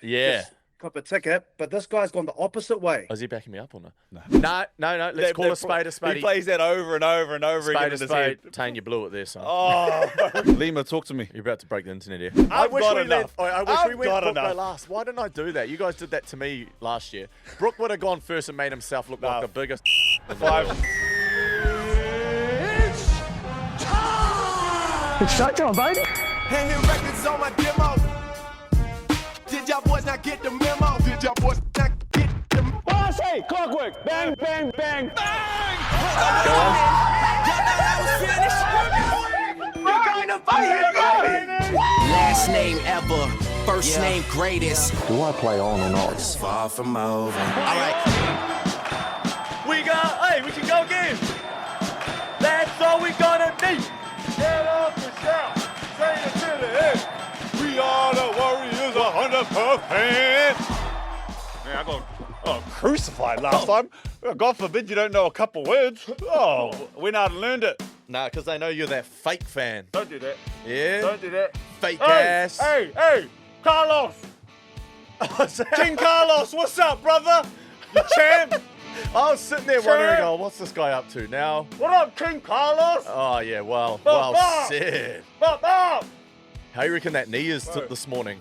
Yeah. just cop a ticket, but this guy's gone the opposite way. Oh, is he backing me up or no? No. Let's call a spade a spade. He plays that over and over and over again in his head. Tane, you blew it there, son. Oh, Lima, talk to me. You're about to break the internet here. I wish we went Brook go last. Why didn't I do that? You guys did that to me last year. Brook would have gone first and made himself look like the biggest. 5. It's showtime, baby. Hanging records on my demo. Did y'all boys not get the memo? Did y'all boys not get the memo? WAHS, hey, clockwork. Bang, bang, bang. Bang! Y'all know that was finished? We're going to fight! Last name ever, first name greatest. Do I play on or not? It's far from over. All right. We can go again. That's all we gonna need. Get off the shelf. Say it to the head. We are the Warriors 100%. Man, I got crucified last time. God forbid you don't know a couple words. Oh, went out and learned it. Nah, because they know you're that fake fan. Don't do that. Yeah? Don't do that. Fake ass. Hey, Carlos. King Carlos, what's up, brother? You champ. I was sitting there wondering, oh, what's this guy up to now? What up, King Carlos? Oh, yeah, well said. Bob. How you reckon that knee is this morning?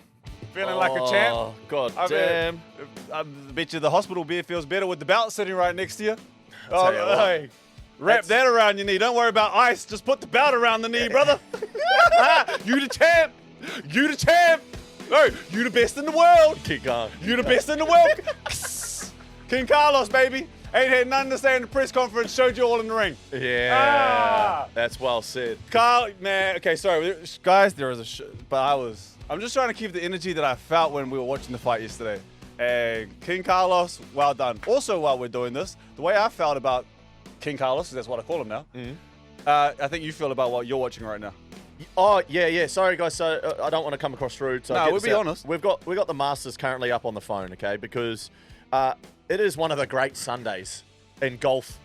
Feeling like a champ? Oh, God damn. I bet you the hospital bed feels better with the belt sitting right next to you. Tell you what. Hey, wrap that around your knee. Don't worry about ice. Just put the belt around the knee, brother. You the champ. You the champ. Hey, you the best in the world. Keep going. You the best in the world. King Carlos, baby. Ain't had nothing to say in the press conference. Showed you all in the ring. Yeah. That's well said. Carl, man. Okay, sorry. Guys, there was I'm just trying to keep the energy that I felt when we were watching the fight yesterday. And King Carlos, well done. Also, while we're doing this, the way I felt about King Carlos, that's what I call him now, I think you feel about what you're watching right now. Oh, yeah. Sorry, guys. So I don't want to come across rude. So no, we'll be honest. We've got the Masters currently up on the phone, okay? Because it is one of the great Sundays in golf.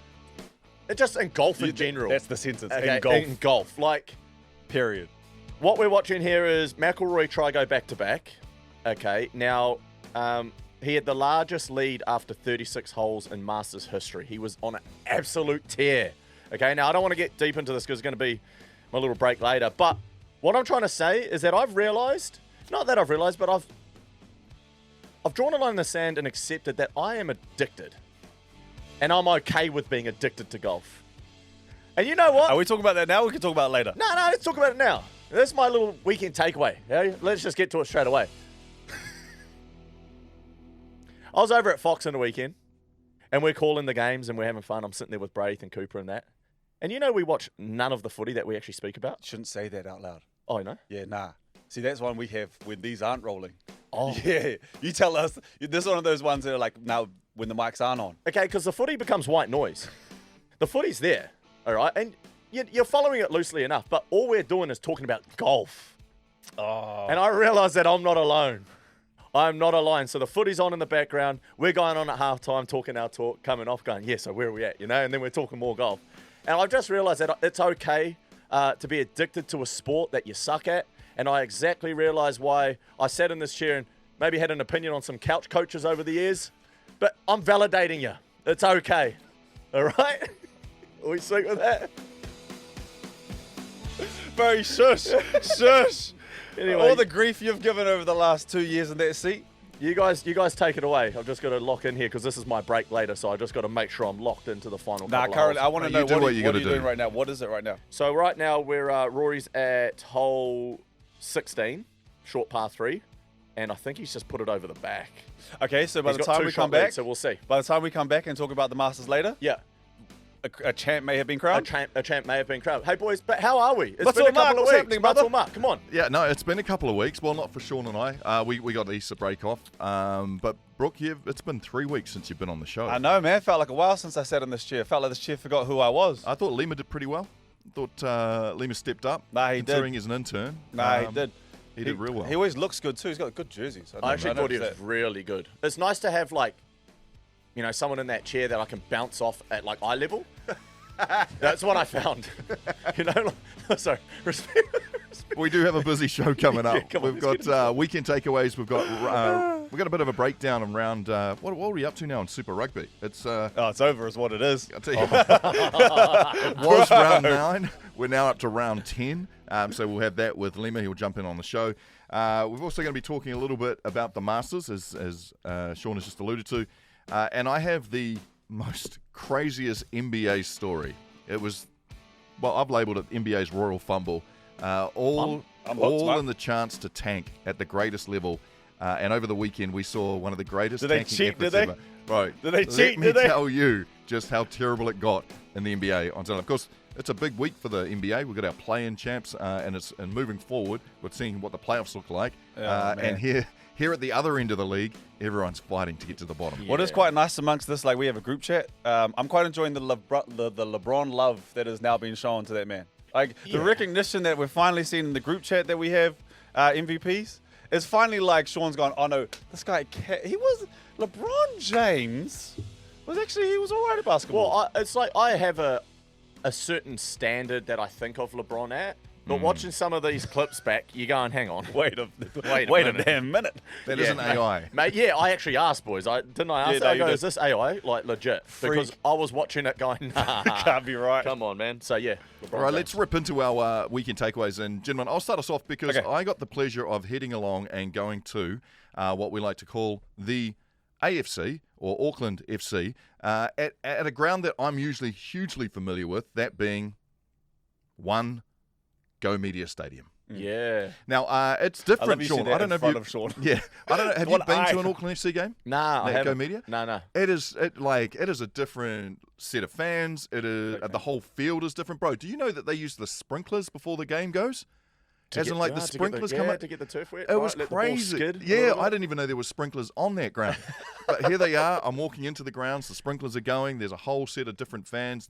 Just in golf in general. That's the sentence. Okay? In golf. Like, period. What we're watching here is McIlroy try go back-to-back. Okay, now he had the largest lead after 36 holes in Masters history. He was on an absolute tear. Okay, now I don't want to get deep into this because it's going to be my little break later. But what I'm trying to say is that I've realized, not that I've realized, but I've drawn a line in the sand and accepted that I am addicted. And I'm okay with being addicted to golf. And you know what? Are we talking about that now? We can talk about it later. No, let's talk about it now. That's my little weekend takeaway. Yeah? Let's just get to it straight away. I was over at Fox on the weekend, and we're calling the games, and we're having fun. I'm sitting there with Braith and Cooper and that. And you know we watch none of the footy that we actually speak about? Shouldn't say that out loud. Oh, I know? Yeah, nah. See, that's one we have when these aren't rolling. Oh. Yeah. You tell us. This is one of those ones that are like, now, when the mics aren't on. Okay, because the footy becomes white noise. The footy's there, all right? And you're following it loosely enough, but all we're doing is talking about golf. Oh. And I realize that I'm not alone. I'm not alone. So the footy's on in the background. We're going on at halftime, talking our talk, coming off, going, yeah, so where are we at, you know? And then we're talking more golf. And I've just realized that it's okay to be addicted to a sport that you suck at. And I exactly realized why I sat in this chair and maybe had an opinion on some couch coaches over the years. But I'm validating you. It's okay. All right? Are we sweet with that? Very shush. Shush. Anyway, all the grief you've given over the last 2 years in that seat. You guys take it away. I've just got to lock in here because this is my break later, so I just got to make sure I'm locked into the final couple currently, holes. I want to know what are you doing doing right now? What is it right now? So right now, we're Rory's at hole 16, short par 3, and I think he's just put it over the back. Okay, so by He's the got time two we shot come back, leads, so we'll see. By the time we come back and talk about the Masters later, Yeah. a champ may have been crowned. A champ may have been crowned. Hey, boys, but how are we? It's Matua been a couple Marc, of what's weeks. happening, brother? Matua Marc, come on. Yeah, no, it's been a couple of weeks. Well, not for Sean and I. We got the Easter break off. But, Brook, it's been 3 weeks since you've been on the show. I know, man. Felt like a while since I sat in this chair. Felt like this chair forgot who I was. I thought Lima did pretty well. I thought Lima stepped up. Nah, he did. Considering he's an intern. Nah, he did. He did real well. He always looks good, too. He's got good jerseys. I actually thought he was really good. It's nice to have, like, you know, someone in that chair that I can bounce off at, like, eye level. That's what I found. You know, sorry. We do have a busy show coming up. Yeah, come on, We've got weekend takeaways. We've got We got a bit of a breakdown around what are we up to now in Super Rugby? It's it's over is what it is. I'll tell you, it was round 9. We're now up to round 10. So we'll have that with Lima. He'll jump in on the show. We're also going to be talking a little bit about the Masters, as Sean has just alluded to. And I have the most craziest NBA story. It was, well, I've labelled it NBA's Royal Fumble. All in the chance to tank at the greatest level. And over the weekend, we saw one of the greatest tanking efforts ever. Right. Did they cheat? Let me tell you just how terrible it got in the NBA on Sunday. Of course, it's a big week for the NBA. We've got our play-in champs, and moving forward, we're seeing what the playoffs look like. And here at the other end of the league, everyone's fighting to get to the bottom. What is quite nice amongst this, like we have a group chat. I'm quite enjoying the LeBron love that is now being shown to that man. Like the recognition that we're finally seeing in the group chat that we have MVPs. It's finally like Sean's gone, oh no, this guy, LeBron James he was all right at basketball. Well, it's like I have a certain standard that I think of LeBron at, but watching some of these clips back, you're going, hang on. Wait a damn minute. That isn't AI. Mate, yeah, I actually asked, boys. Didn't I ask? Yeah, I go, is this AI? Like, legit. Freak. Because I was watching it going, nah. Can't be right. Come on, man. So, yeah. All right, let's rip into our weekend takeaways. And, gentlemen, I'll start us off because Okay. I got the pleasure of heading along and going to what we like to call the AFC, or Auckland FC, at a ground that I'm usually hugely familiar with, that being Go Media Stadium. Yeah. Now, it's different, Sean. I don't know if you... Sean. Yeah. I don't know. Have you been to an Auckland FC game? Nah, I Go haven't. Media? No. It is a different set of fans. It is the whole field is different, bro. Do you know that they use the sprinklers before the game goes? The sprinklers come out to get the turf wet. It was let the ball crazy. skid a Yeah, little bit. I didn't even know there were sprinklers on that ground. But here they are. I'm walking into the grounds. The sprinklers are going. There's a whole set of different fans.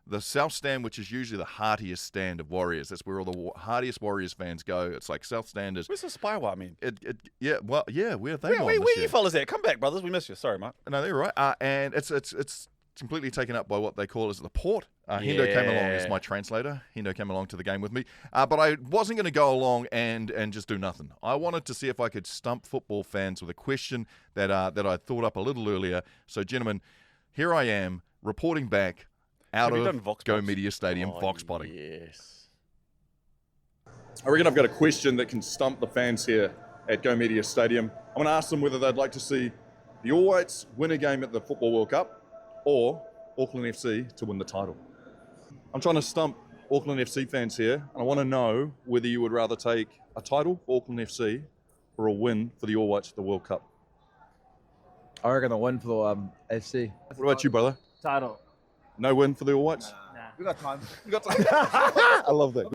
The South Stand, which is usually the heartiest stand of Warriors. That's where all the heartiest Warriors fans go. It's like South Stand is... Where's the Spywire, I mean? Where have they gone Where this you year? fellas at? Come back, brothers. We missed you. Sorry, Mark. No, they're right. And it's completely taken up by what they call as the port. Hendo came along as my translator. Hendo came along to the game with me. But I wasn't going to go along and just do nothing. I wanted to see if I could stump football fans with a question that I thought up a little earlier. So, gentlemen, here I am reporting back out Have you of done Vox Go Pops? Media Stadium, Fox Spotting. Yes. I reckon I've got a question that can stump the fans here at Go Media Stadium. I'm going to ask them whether they'd like to see the All Whites win a game at the Football World Cup or Auckland FC to win the title. I'm trying to stump Auckland FC fans here, and I want to know whether you would rather take a title for Auckland FC or a win for the All Whites at the World Cup. I reckon a win for the FC. What about you, brother? Title. No win for the All Whites? We got time. I love that.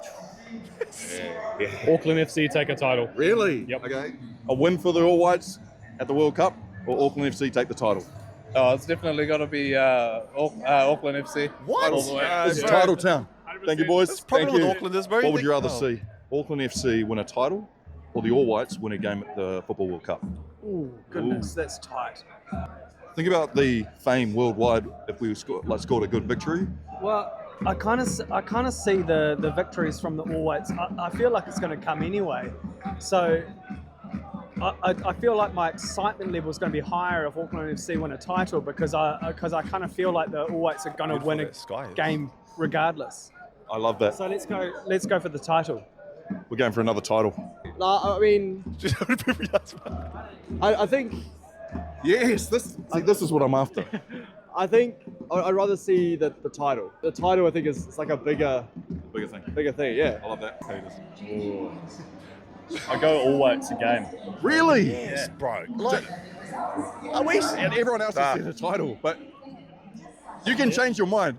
Auckland FC take a title. Really? Yep. Okay. A win for the All Whites at the World Cup or Auckland FC take the title? Oh, it's definitely got to be Auckland FC. What? All the way. This is Title Town. Thank you, boys. Problem Thank with you. Auckland is, bro. What would you rather see? Auckland FC win a title or the All Whites win a game at the Football World Cup? Ooh, goodness, that's tight. Think about the fame worldwide if we scored a good victory. Well, I kind of see the victories from the All Whites. I feel like it's going to come anyway. So I feel like my excitement level is going to be higher if Auckland FC win a title because I kind of feel like the All Whites are going to win a game regardless. I love that. So let's go for the title. We're going for another title. I mean, I think Yes, this is what I'm after. I'd rather see the title. The title I think is like a bigger thing. Yeah. I love that. I go All Whites again. Really? Yes, bro. Are we? And everyone else has said a title, but you can change your mind.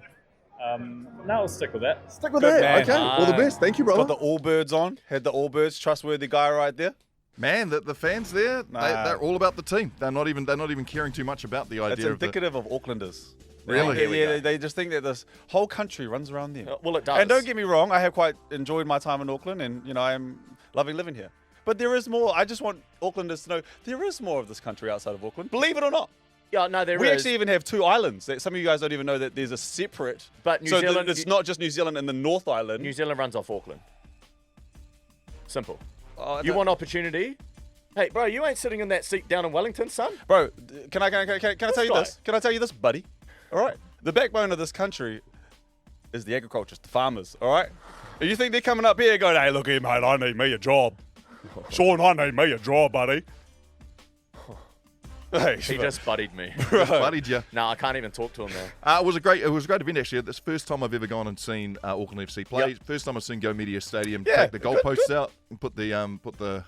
No, I'll stick with that. Stick with Good that. man. Okay. All the best. Thank you, brother. Got the Allbirds on. Had the Allbirds, trustworthy guy right there. Man, the fans there, they're all about the team. They're not even caring too much about the idea It's of the... indicative of Aucklanders. Really? Yeah, they just think that this whole country runs around them. Well, it does. And don't get me wrong, I have quite enjoyed my time in Auckland, and I am loving living here. But there is more. I just want Aucklanders to know there is more of this country outside of Auckland. Believe it or not. Yeah, no, there is. We actually even have 2 islands. That some of you guys don't even know that there's a separate. But New Zealand, it's not just New Zealand and the North Island. New Zealand runs off Auckland. Simple. Oh, You want opportunity? Hey, bro, you ain't sitting in that seat down in Wellington, son. Bro, can I tell you guy. this? Can I tell you this, buddy? All right. The backbone of this country is the agriculture, the farmers. All right. And you think they're coming up here going, hey, look here, mate, I need me a job. Sean, I need me a job, buddy. Hey, He just buddied me. Just buddied you. No, I can't even talk to him now. It was a great event actually. It's the first time I've ever gone and seen Auckland FC play. Yep. First time I've seen Go Media Stadium Yeah, take the goalposts out and put the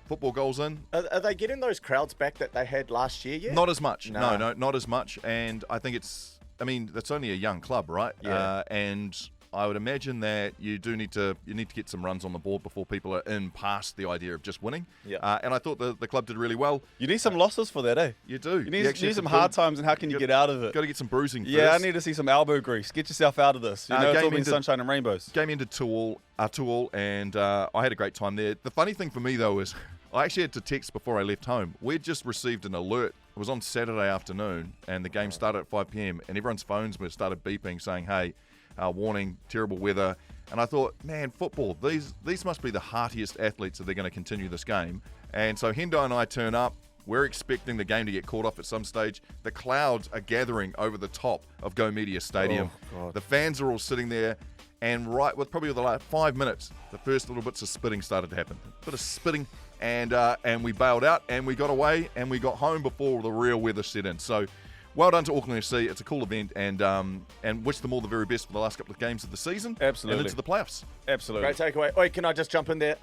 football goals in. Are they getting those crowds back that they had last year yet? Not as much. Nah. No, not as much. And I think it's only a young club, right? Yeah. And I would imagine that you need to get some runs on the board before people are in past the idea of just winning. Yeah. And I thought the club did really well. You need some losses for that, eh? You do. You need some hard times, and how can you get out of it? Got to get some bruising first. Yeah, I need to see some elbow grease. Get yourself out of this. You know, it's all been sunshine and rainbows. Game ended 2-2, and I had a great time there. The funny thing for me, though, is I actually had to text before I left home. We'd just received an alert. It was on Saturday afternoon, and the game started at 5 p.m., and everyone's phones started beeping saying, hey, warning, terrible weather. And I thought, man, football, these must be the heartiest athletes if they're going to continue this game. And so Hendo and I turn up. We're expecting the game to get called off at some stage. The clouds are gathering over the top of Go Media Stadium. Oh, God. The fans are all sitting there. And probably the last 5 minutes, the first little bits of spitting started to happen. A bit of spitting, and we bailed out, and we got away, and we got home before the real weather set in. So well done to Auckland FC. It's a cool event, and wish them all the very best for the last couple of games of the season. Absolutely. And into the playoffs. Absolutely. Great takeaway. Oi, can I just jump in there?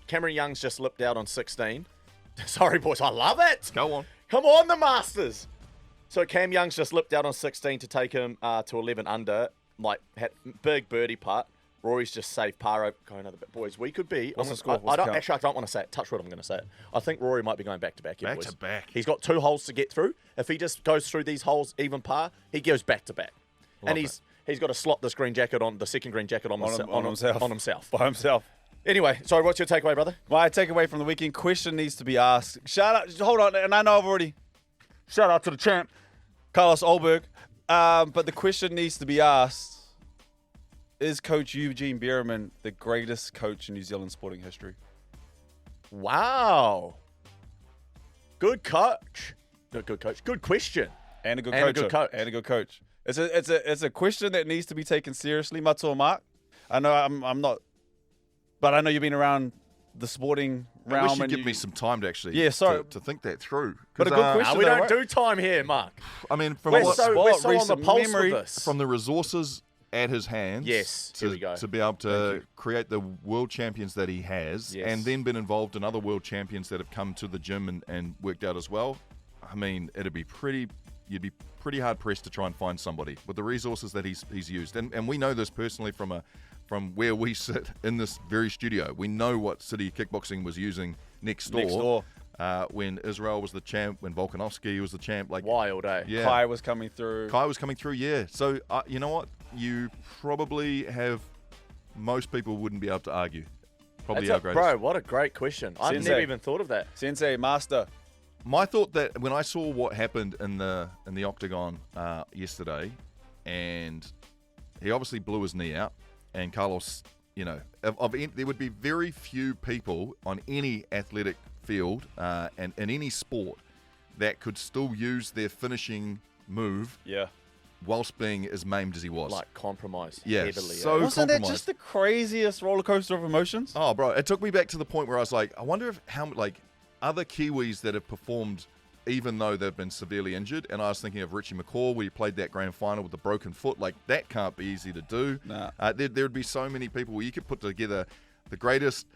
Cameron Young's just lipped out on 16. Sorry, boys. I love it. Go on. Come on, the Masters. So Cam Young's just lipped out on 16 to take him to 11 under. Like, had big birdie putt. Rory's just saved par over. Go another bit. Boys, we could be. What's the score? What's I the don't count? want to say it. Touch wood, I'm going to say it. I think Rory might be going back-to-back. Yeah, Back boys. to back. He's got 2 holes to get through. If he just goes through these holes even par, he goes back-to-back. Love And he's got to slot this green jacket on, the second green jacket on himself. By himself. Anyway, sorry, what's your takeaway, brother? My takeaway from the weekend question needs to be asked. Shout out, hold on, and I know I've already. Shout out to the champ, Carlos Ulberg. But the question needs to be asked: is Coach Eugene Bierman the greatest coach in New Zealand sporting history? Wow. Good coach. Good coach. Good question. And a good And a coach. good coach. And a good coach. It's a question that needs to be taken seriously, Matua Marc. I know I'm not, but I know you've been around the sporting realm. I wish you'd and give me some time to actually to think that through. But a good question. we don't do time here, Mark. I mean, We're so on the pulse of this. From the resources at his hands, Yes, here we go. to be able to create the world champions that he has, Yes. and then been involved in other world champions that have come to the gym and worked out as well. I mean, you'd be pretty hard pressed to try and find somebody with the resources that he's used, and we know this personally from where we sit in this very studio. We know what City Kickboxing was using next door. When Israel was the champ, when Volkanovski was the champ, like wild, eh? Yeah, Kai was coming through. Yeah. So you know what? You probably have. Most people wouldn't be able to argue. Probably our greatest. Bro, what a great question. I've Sensei. never even thought of that. Sensei, master. My thought that when I saw what happened in the octagon yesterday, and he obviously blew his knee out, and Carlos, you know, there would be very few people on any athletic field and in any sport that could still use their finishing move, whilst being as maimed as he was. Like compromised Yeah, heavily. so Wasn't that compromised. just the craziest roller coaster of emotions? Oh, bro, it took me back to the point where I was like, I wonder if other Kiwis that have performed even though they've been severely injured, and I was thinking of Richie McCaw, where he played that grand final with the broken foot. Like, that can't be easy to do. Nah. There would be so many people where you could put together the greatest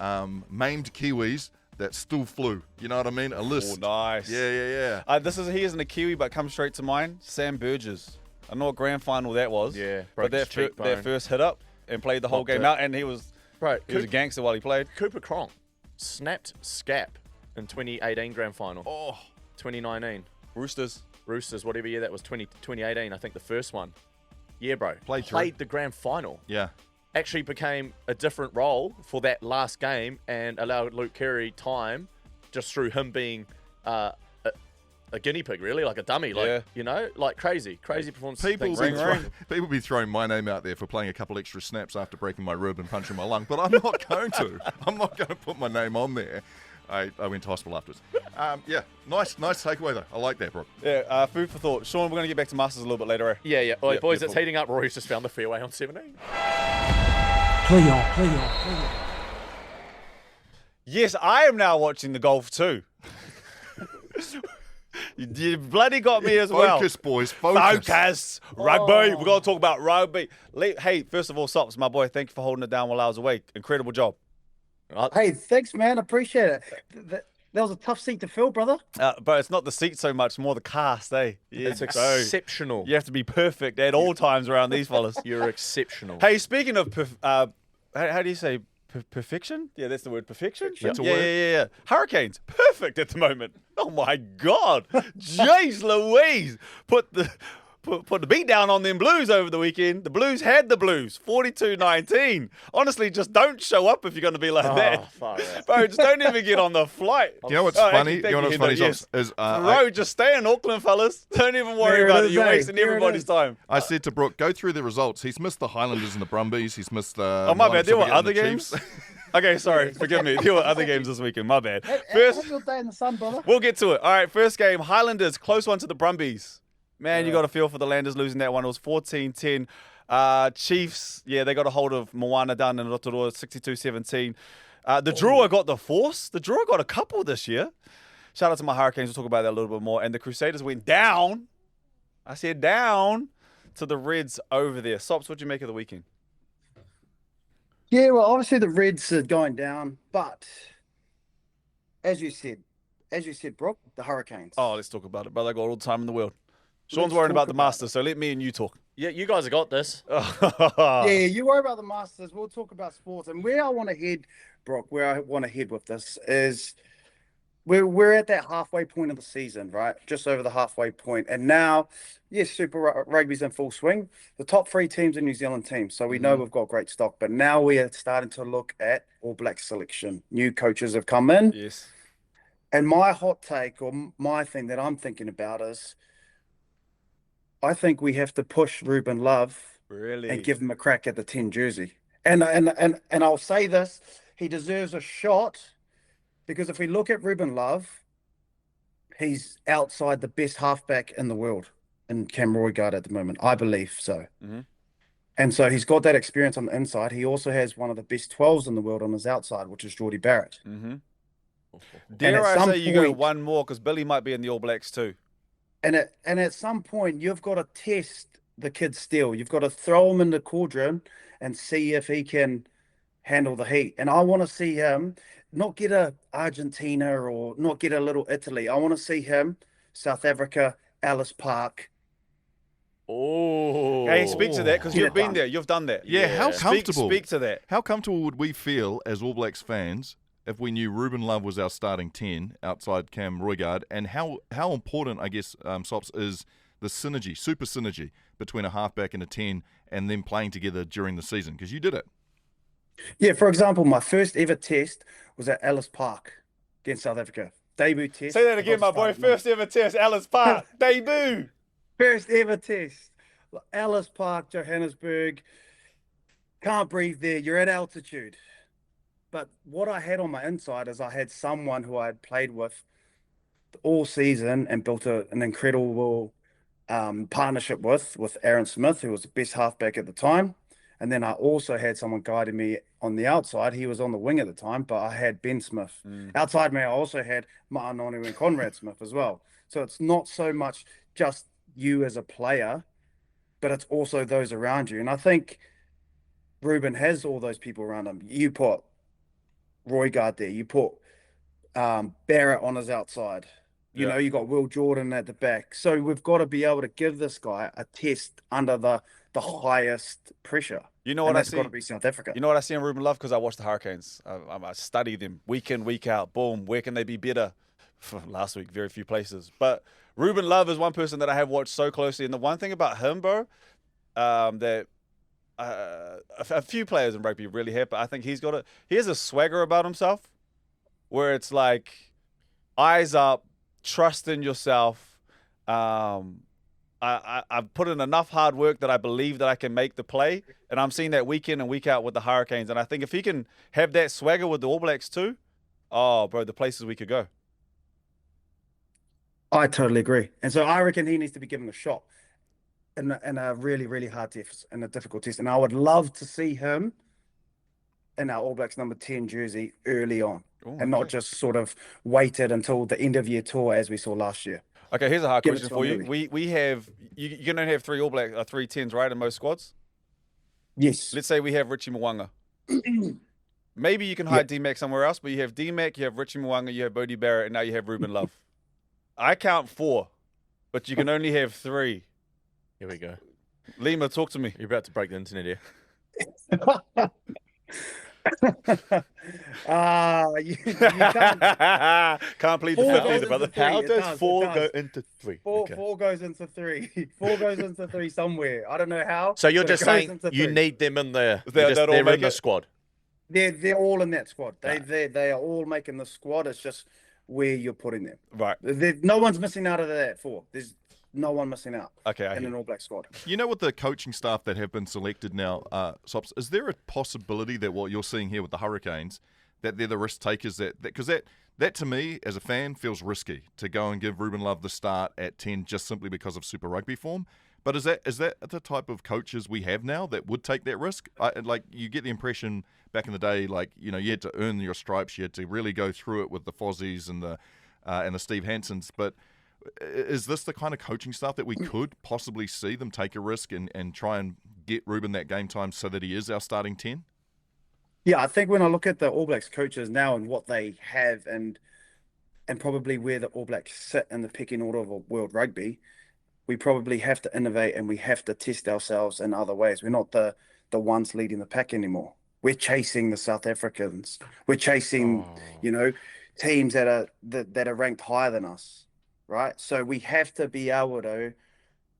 maimed Kiwis that still flew. You know what I mean? A list. Oh, nice. Yeah. He isn't a Kiwi, but comes straight to mind. Sam Burgess. I know what grand final that was. Yeah, but broke his cheekbone. that first hit up and played the whole Popped game it. out, and he was a gangster while he played. Cooper Cronk snapped scap in 2018 grand final. Oh. 2019. Roosters, whatever year that was, 2018, I think the first one. Yeah, bro. Played the grand final. Yeah. Actually became a different role for that last game and allowed Luke Keary time just through him being a guinea pig, really, like a dummy. Like, you know, like crazy performance. People be throwing my name out there for playing a couple extra snaps after breaking my rib and punching my lung, but I'm not going to. I'm not going to put my name on there. I went to hospital afterwards. Yeah, nice takeaway though. I like that, Brook. Yeah, food for thought. Sean, we're going to get back to Masters a little bit later, eh? Yeah. Oi, Yeah, boys, yeah, it's cool. heating up. Rory's just found the fairway on 17. Play on. Yes, I am now watching the golf too. You bloody got me as well. Focus, boys. Focus. Rugby. We're going to talk about rugby. Hey, first of all, Sops, my boy, thank you for holding it down while I was awake. Incredible job. Hey, thanks, man. Appreciate it. That was a tough seat to fill, brother. But it's not the seat so much, more the cast, eh? Yeah, It's exceptional. You have to be perfect at all times around these fellas. You're exceptional. Hey, speaking of, how do you say perfection? Yeah, that's the word, perfection. That's a yeah, word. yeah. Hurricanes, perfect at the moment. Oh my God, jeez Louise, put the beat down on them Blues over the weekend. The Blues had the Blues, 42-19. Honestly, just don't show up if you're going to be like that. Far out. Bro, just don't even get on the flight. You know what's Oh, funny? actually, You know what's funny yes. is Bro, just stay in Auckland, fellas. Don't even worry There it about it. is, You're eh? wasting There it everybody's is. time. I said to Brook, go through the results. He's missed the Highlanders and the Brumbies. He's missed the. Oh, my bad. There were Pacific and other the games? Chiefs. Okay, sorry. Forgive me. There were other games this weekend. My bad. Have your day in the sun, brother. We'll get to it. All right, first game, Highlanders, close one to the Brumbies. Man, you got a feel for the Landers losing that one. It was 14-10. Chiefs, yeah, they got a hold of Moana down in Rotorua, 62-17. The Drua got the force. The Drua got a couple this year. Shout out to my Hurricanes. We'll talk about that a little bit more. And the Crusaders went down. I said down to the Reds over there. Sops, what'd you make of the weekend? Yeah, well, obviously the Reds are going down, but as you said, Brook, the Hurricanes. Oh, let's talk about it, brother. I got all the time in the world. Sean's Let's worrying talk about the about Masters, so let me and you talk. Yeah, you guys have got this. Yeah, you worry about the Masters. We'll talk about sports. And where I want to head, Brook, where I want to head with this is we're at that halfway point of the season, right? Just over the halfway point. And now, yes, Super Rugby's in full swing. The top 3 teams are New Zealand teams. So we know we've got great stock. But now we are starting to look at All Black selection. New coaches have come in. Yes. And my hot take, or my thing that I'm thinking about is I think we have to push Ruben Love Really? and give him a crack at the 10 jersey. And I'll say this, he deserves a shot because if we look at Ruben Love, he's outside the best halfback in the world in Cam Roigard at the moment. I believe so. Mm-hmm. And so he's got that experience on the inside. He also has one of the best 12s in the world on his outside, which is Geordie Barrett. Mm-hmm. Dare at I some say you go point- one more because Billy might be in the All Blacks too. And at some point, you've got to test the kid still. You've got to throw him in the cauldron and see if he can handle the heat. And I want to see him not get a Argentina or not get a little Italy. I want to see him, South Africa, Ellis Park. Oh. Hey, speak to that because Get you've it been done. there. You've done that. Yeah, how comfortable? Speak to that. How comfortable would we feel as All Blacks fans if we knew Ruben Love was our starting 10 outside Cam Roigard? And how important, I guess, Sops, is the synergy, super synergy between a halfback and a 10 and them playing together during the season? Because you did it. Yeah, for example, my first ever test was at Ellis Park against South Africa. Debut test. Say that again, my boy. First ever test, Ellis Park. Debut. First ever test. Ellis Park, Johannesburg. Can't breathe there. You're at altitude. But what I had on my inside is I had someone who I had played with all season and built an incredible partnership with Aaron Smith, who was the best halfback at the time. And then I also had someone guiding me on the outside. He was on the wing at the time, but I had Ben Smith. Outside me, I also had Ma'anonu and Conrad Smith as well. So it's not so much just you as a player, but it's also those around you. And I think Ruben has all those people around him. You put Roigard there. You put Barrett on his outside. You know, you got Will Jordan at the back. So we've got to be able to give this guy a test under the highest pressure. You know what I see? That's got to be South Africa. You know what I see in Ruben Love? Because I watch the Hurricanes. I study them week in, week out. Boom. Where can they be better? Last week, very few places. But Ruben Love is one person that I have watched so closely. And the one thing about him, bro, that a few players in rugby really have, but I think he has a swagger about himself where it's like eyes up, trust in yourself. I've put in enough hard work that I believe that I can make the play. And I'm seeing that week in and week out with the Hurricanes. And I think if he can have that swagger with the All Blacks too, Oh, bro, the places we could go. I totally agree. And so I reckon he needs to be given a shot in a really, really hard test, in a difficult test. And I would love to see him in our All Blacks number 10 jersey early on. Ooh, and not just sort of waited until the end of year tour as we saw last year. Okay, here's a hard Give it question to for him you. early. We have you can only have 3 All Black 3 10s, right, in most squads? Yes. Let's say we have Richie Mwanga. Maybe you can hide D-Mac somewhere else, but you have D-Mac, you have Richie Mwanga, you have Bodie Barrett, and now you have Ruben Love. I count 4, but you can only have 3. Here we go. Lima, talk to me. You're about to break the internet here. You can't. Can't plead the Four fifth goes either, brother. into three. How It does does, 4 it go does. into 3? Four, Okay. 4 goes into 3. 4 goes into 3 somewhere. I don't know how. So you're but it just goes saying into you 3. need them in there. They'll all They're make in the it? squad. They're all in that squad. They are all making the squad. It's just where you're putting them. Right. No one's missing out of that 4. There's no one missing out. Okay, I in hear an All Black squad. You know, with the coaching staff that have been selected now, Sops, is there a possibility that what you're seeing here with the Hurricanes, that they're the risk takers? Because that to me, as a fan, feels risky to go and give Ruben Love the start at 10 just simply because of Super Rugby form. But is that the type of coaches we have now that would take that risk? Like, you get the impression back in the day, like, you know, you had to earn your stripes, you had to really go through it with the Fozzies and the Steve Hansons. But is this the kind of coaching staff that we could possibly see them take a risk and try and get Ruben that game time so that he is our starting 10? Yeah, I think when I look at the All Blacks coaches now and what they have and probably where the All Blacks sit in the pecking order of world rugby, we probably have to innovate and we have to test ourselves in other ways. We're not the ones leading the pack anymore. We're chasing the South Africans. We're chasing, teams that are ranked higher than us, right? So we have to be able to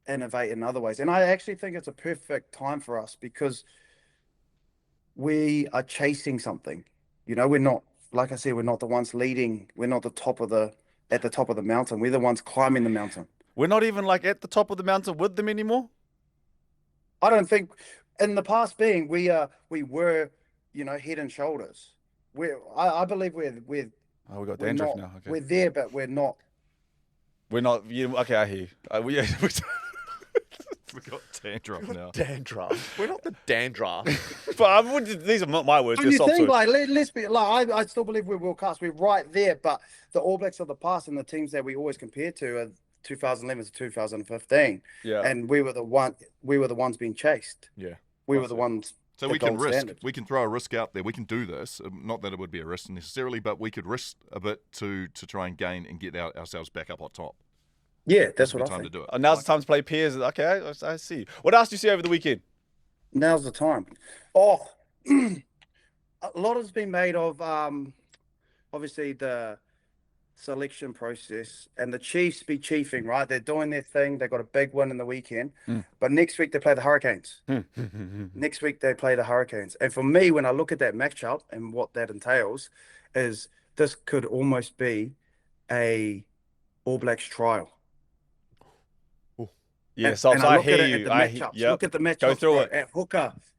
innovate in other ways. And I actually think it's a perfect time for us because we are chasing something. We're not, like I said, we're not the ones leading. We're not at the top of the mountain. We're the ones climbing the mountain. We're not even like at the top of the mountain with them anymore. I don't think in the past we were, head and shoulders. I believe we're Oh, we got dandruff now. Okay. We're there, but we're not. We're not. Okay, I hear you. We got dandruff now. Dandruff. We're not the dandruff. But these are not my words. When you think let's be like, I still believe we're world class. We're right there, but the All Blacks of the past and the teams that we always compare to are 2011 to 2015. Yeah. And we were the ones being chased. Yeah. We were the ones. So we can risk. We can throw a risk out there. We can do this. Not that it would be a risk necessarily, but we could risk a bit to try and gain and get ourselves back up on top. Yeah, that's what I time think. to do it. Now's the time to play Pears. Okay, I see. What else do you see over the weekend? Now's the time. Oh, a lot has been made of obviously the selection process and the Chiefs be chiefing, right? They're doing their thing. They got a big win in the weekend, but next week they play the Hurricanes. Next week they play the Hurricanes. And for me, when I look at that matchup and what that entails, is this could almost be a All Blacks trial. Yeah, so I hear you. Look at the matchups. Go through bro. it.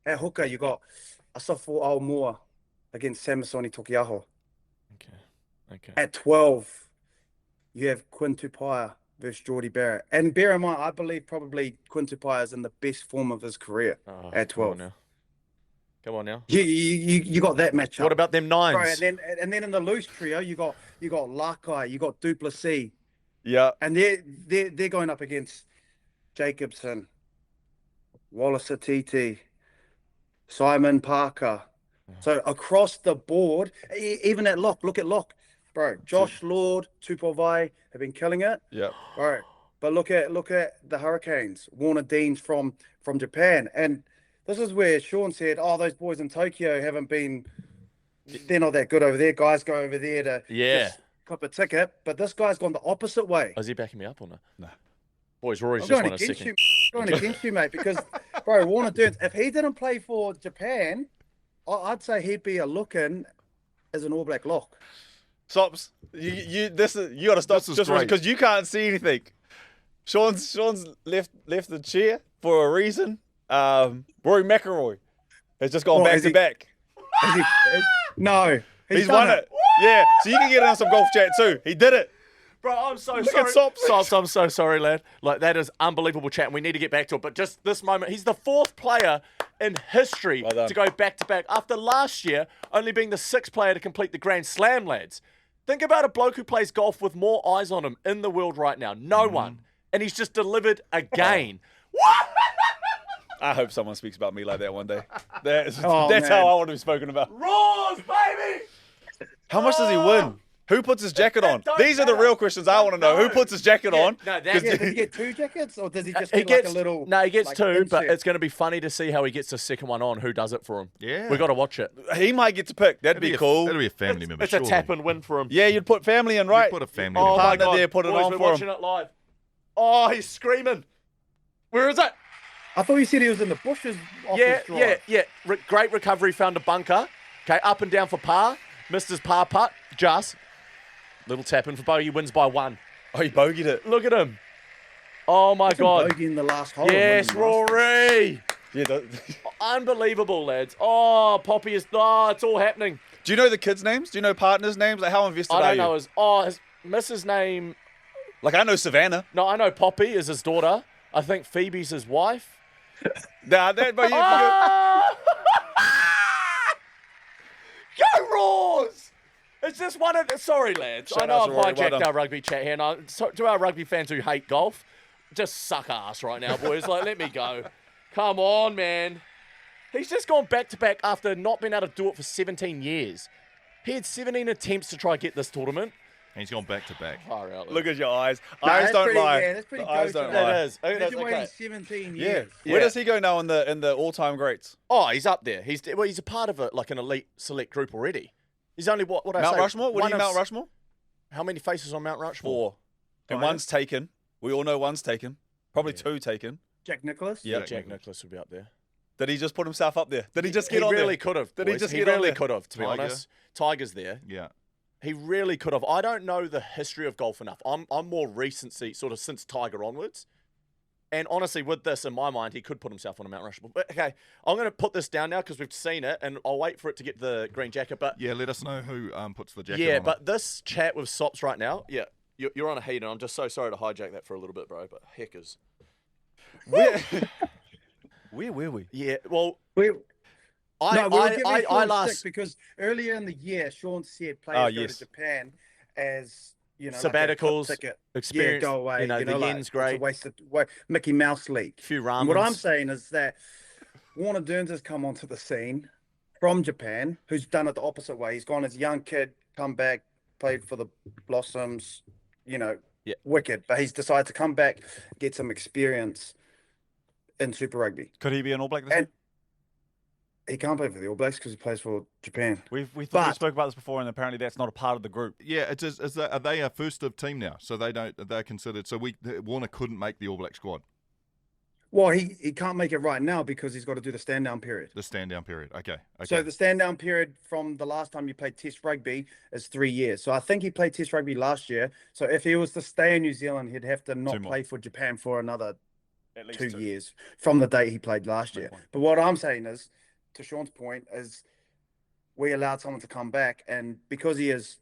At hooker, you got Asafo Aumua against Samasoni Tokiaho. Okay. At 12, you have Quinn Tupaia versus Geordie Barrett. And bear in mind, I believe probably Quinn Tupaia is in the best form of his career at 12. Come on now. You got that matchup. What about them nines? Right, and then in the loose trio, you got Lakai, you got Duplessis. Yeah. And they're going up against Jacobson, Wallace Atiti, Simon Parker. So across the board, even at lock, look at lock. Bro, Josh Lord, Tupovai have been killing it. Yeah. Bro, but look at the Hurricanes, Warner Deans from Japan. And this is where Sean said, those boys in Tokyo they're not that good over there. Guys go over there to just cop a ticket. But this guy's gone the opposite way. Oh, is he backing me up or no? No. Boys, Rory's I'm just going won a second. going against you, mate, because, bro, Warner Deans, if he didn't play for Japan, I'd say he'd be a look-in as an All Black lock. Sops, you got to stop just because you can't see anything. Sean's left the chair for a reason. Rory McIlroy has just gone back to back. No, He's won it. Yeah, so you can get in on some golf chat too. He did it. Bro, I'm so Look sorry. at Sops. Sops, I'm so sorry, lad. Like, that is unbelievable chat, and we need to get back to it. But just this moment, he's the 4th player in history Well done. to go back-to-back after last year only being the 6th player to complete the Grand Slam, lads. Think about a bloke who plays golf with more eyes on him in the world right now. No one. And he's just delivered again. What? I hope someone speaks about me like that one day. That's Oh, how man. I want to be spoken about. Roars, baby! How much does he win? Who puts his jacket on? Don't These are the matter. real questions I want to know. Who puts his jacket on? No, that, Yeah, does he get 2 jackets or does he just he get gets like a little? No, he gets like, 2, but insert? it's going to be funny to see how he gets the second one on. Who does it for him? Yeah. We got to watch it. He might get to pick. That'd be cool. That'll be a family member. It's a surely. tap and win for him. Yeah, you'd put family in, right? Put a family Oh member. my Partner God. there, put it Boys, on we're for watching him. it live. Oh, he's screaming. Where is it? I thought you said he was in the bushes. Off Yeah, his drive. yeah. Great recovery, found a bunker. Okay, up and down for par. Missed his par putt. Just. Little tap in for bogey, wins by 1. Oh, he bogeyed it. Look at him. Oh my Some God. bogey in the last hole. Yes, and winning the Masters. Rory. Yeah. Unbelievable, lads. Oh, Poppy is. Oh, it's all happening. Do you know the kids' names? Do you know partners' names? Like, how invested I are don't you? know his Mrs. name. Like, I know Savannah. No, I know Poppy is his daughter. I think Phoebe's his wife. Nah, that, but you, Oh! Go Roars! It's just one of the... Sorry, lads. Shout I know out I've to Rory, well hijacked done. our rugby chat here. And to our rugby fans who hate golf, just suck ass right now, boys. Like, let me go. Come on, man. He's just gone back-to-back after not being able to do it for 17 years. He had 17 attempts to try to get this tournament. And he's gone back to back. Far out, look at your eyes. No, Eyes that's don't pretty- lie. yeah, that's pretty The eyes close don't to lie. It is. It is. Imagine Okay. waiting 17 Yeah. years. Where does he go now in the all-time greats? Oh, he's up there. He's a part of like an elite select group already. He's only what I Mount say? Rushmore? What do one you of Mount Rushmore? How many faces on Mount Rushmore? 4. And Right. one's taken. We all know one's taken. Probably 2 taken. Jack Nicholas? Yeah. Jack Nicholas would be up there. Did he just put himself up there? Did he just He get on really there? could have. Did he boys. just He get on really there? could have, to be Tiger? honest. Tiger's there. Yeah. He really could have. I don't know the history of golf enough. I'm more recency, sort of since Tiger onwards. And honestly, with this in my mind, he could put himself on a Mount Rushmore. But, okay, I'm going to put this down now because we've seen it, and I'll wait for it to get the green jacket. But Yeah, let us know who puts the jacket yeah, on. but this chat with Sops right now, yeah, you're on a heater. I'm just so sorry to hijack that for a little bit, bro. But heckers. Where were we? Yeah, well, We were giving I Sean last stick because earlier in the year, Sean said Oh, players go yes. to Japan as, you know, Sabbaticals, like a trip ticket. experience, Yeah, go away. you know, the like, yen's it's great. a waste of Mickey Mouse League. few And ramens. what I'm saying is that Warner Durns has come onto the scene from Japan, who's done it the opposite way. He's gone as a young kid, come back, played for the Blossoms, you know, Yeah. wicked. But he's decided to come back, get some experience in Super Rugby. Could he be an All Black this And year? he can't play for the All Blacks because he plays for Japan. We but- spoke about this before, and apparently that's not a part of the group. Yeah, it is. Are they a first of team now? So they're considered. So Warner couldn't make the All Black squad. Well, he can't make it right now because he's got to do the stand down period. The stand down period. Okay. So the stand down period from the last time you played Test rugby is 3 years. So I think he played Test rugby last year. So if he was to stay in New Zealand, he'd have to 2 not more. play for Japan for another At least 2 years from the date he played last year. But what I'm saying is, to Sean's point, is we allowed someone to come back, and because he is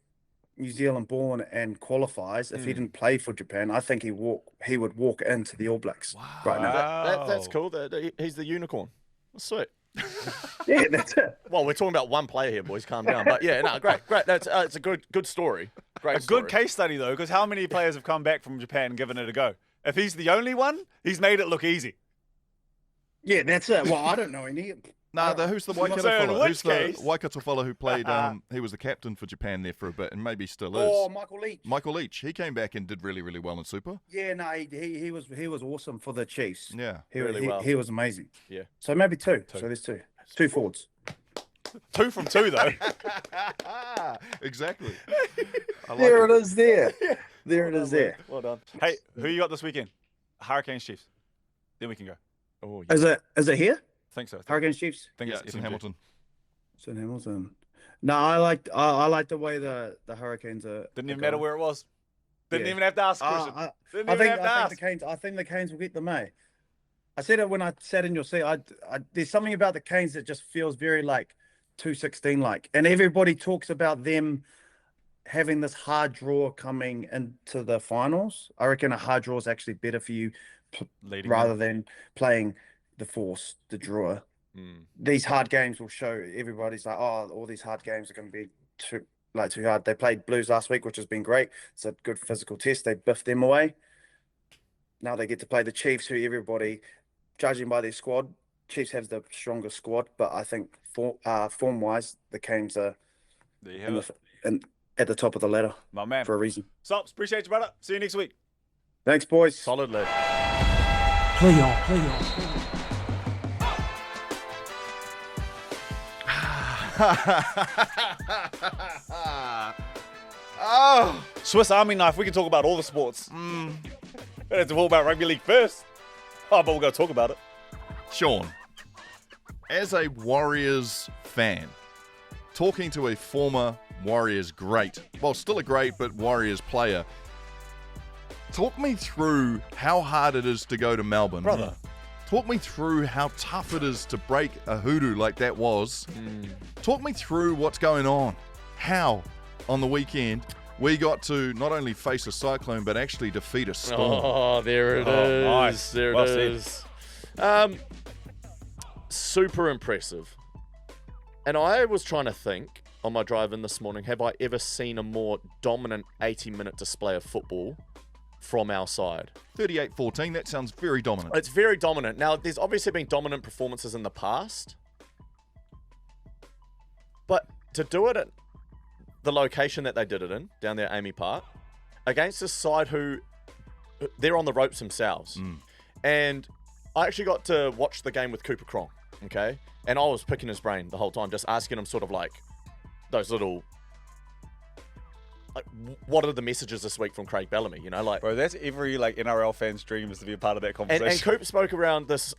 New Zealand born and qualifies, if he didn't play for Japan, I think he would walk into the All Blacks right now. That's cool. He's the unicorn. That's sweet. Yeah, that's it. Well, we're talking about one player here, boys. Calm down. But yeah, no, great. That's it's a good story. Great. A good case study though, because how many players have come back from Japan and given it a go? If he's the only one, he's made it look easy. Yeah, that's it. Well, I don't know any. No, who's the Waikato So in fella? which Who's case- the Waikato fella who played? He was the captain for Japan there for a bit, and maybe still is. Oh, Michael Leach. Michael Leach. He came back and did really, really well in Super. Yeah, no, he was awesome for the Chiefs. Yeah. He was amazing. Yeah. So maybe two. So there's two forwards. 2 from 2 though. Exactly. I like There it. it is. There. There it is. There. Well done. Hey, who you got this weekend? Hurricanes Chiefs. Then we can go. Oh, Is it here? I think so. Hurricanes Chiefs. I think Yeah, it's in FMG. Hamilton. St. Hamilton. No, I like the way the Hurricanes are. Didn't even are matter going. where it was. Didn't Yeah. even have to ask a question. Didn't even have to ask. I think the Canes will get them, eh? I said it when I sat in your seat. There's something about the Canes that just feels very like 216 like, and everybody talks about them having this hard draw coming into the finals, I reckon a hard draw is actually better for you rather than playing the force, the draw. These hard games will show everybody's like, oh, all these hard games are going to be too hard. They played Blues last week, which has been great. It's a good physical test. They biffed them away. Now they get to play the Chiefs, who everybody, judging by their squad, Chiefs have the strongest squad, but I think form-wise, the Canes are at the top of the ladder. My man. For a reason. Sops, appreciate you, brother. See you next week. Thanks, boys. Solid lad. Play on. Oh, Swiss Army knife. We can talk about all the sports. We have to talk about rugby league first. Oh, but we're going to talk about it. Sean, as a Warriors fan, talking to a former Warriors great, well, still a great, but Warriors player, talk me through how hard it is to go to Melbourne. Brother. Talk me through how tough it is to break a hoodoo like that was. Talk me through what's going on. How, on the weekend, we got to not only face a cyclone, but actually defeat a storm. Oh, there it is. Nice. There Well it said. is. Super impressive. And I was trying to think on my drive in this morning, have I ever seen a more dominant 80-minute display of football from our side? 38-14, that sounds very dominant. It's very dominant. Now, there's obviously been dominant performances in the past, but to do it at the location that they did it in, down there at Amy Park, against a side who, they're on the ropes themselves. And I actually got to watch the game with Cooper Cronk, okay? And I was picking his brain the whole time, just asking him sort of like those little, like, what are the messages this week from Craig Bellamy? You know, like, Bro, that's every NRL fan's dream is to be a part of that conversation. and Coop spoke around this.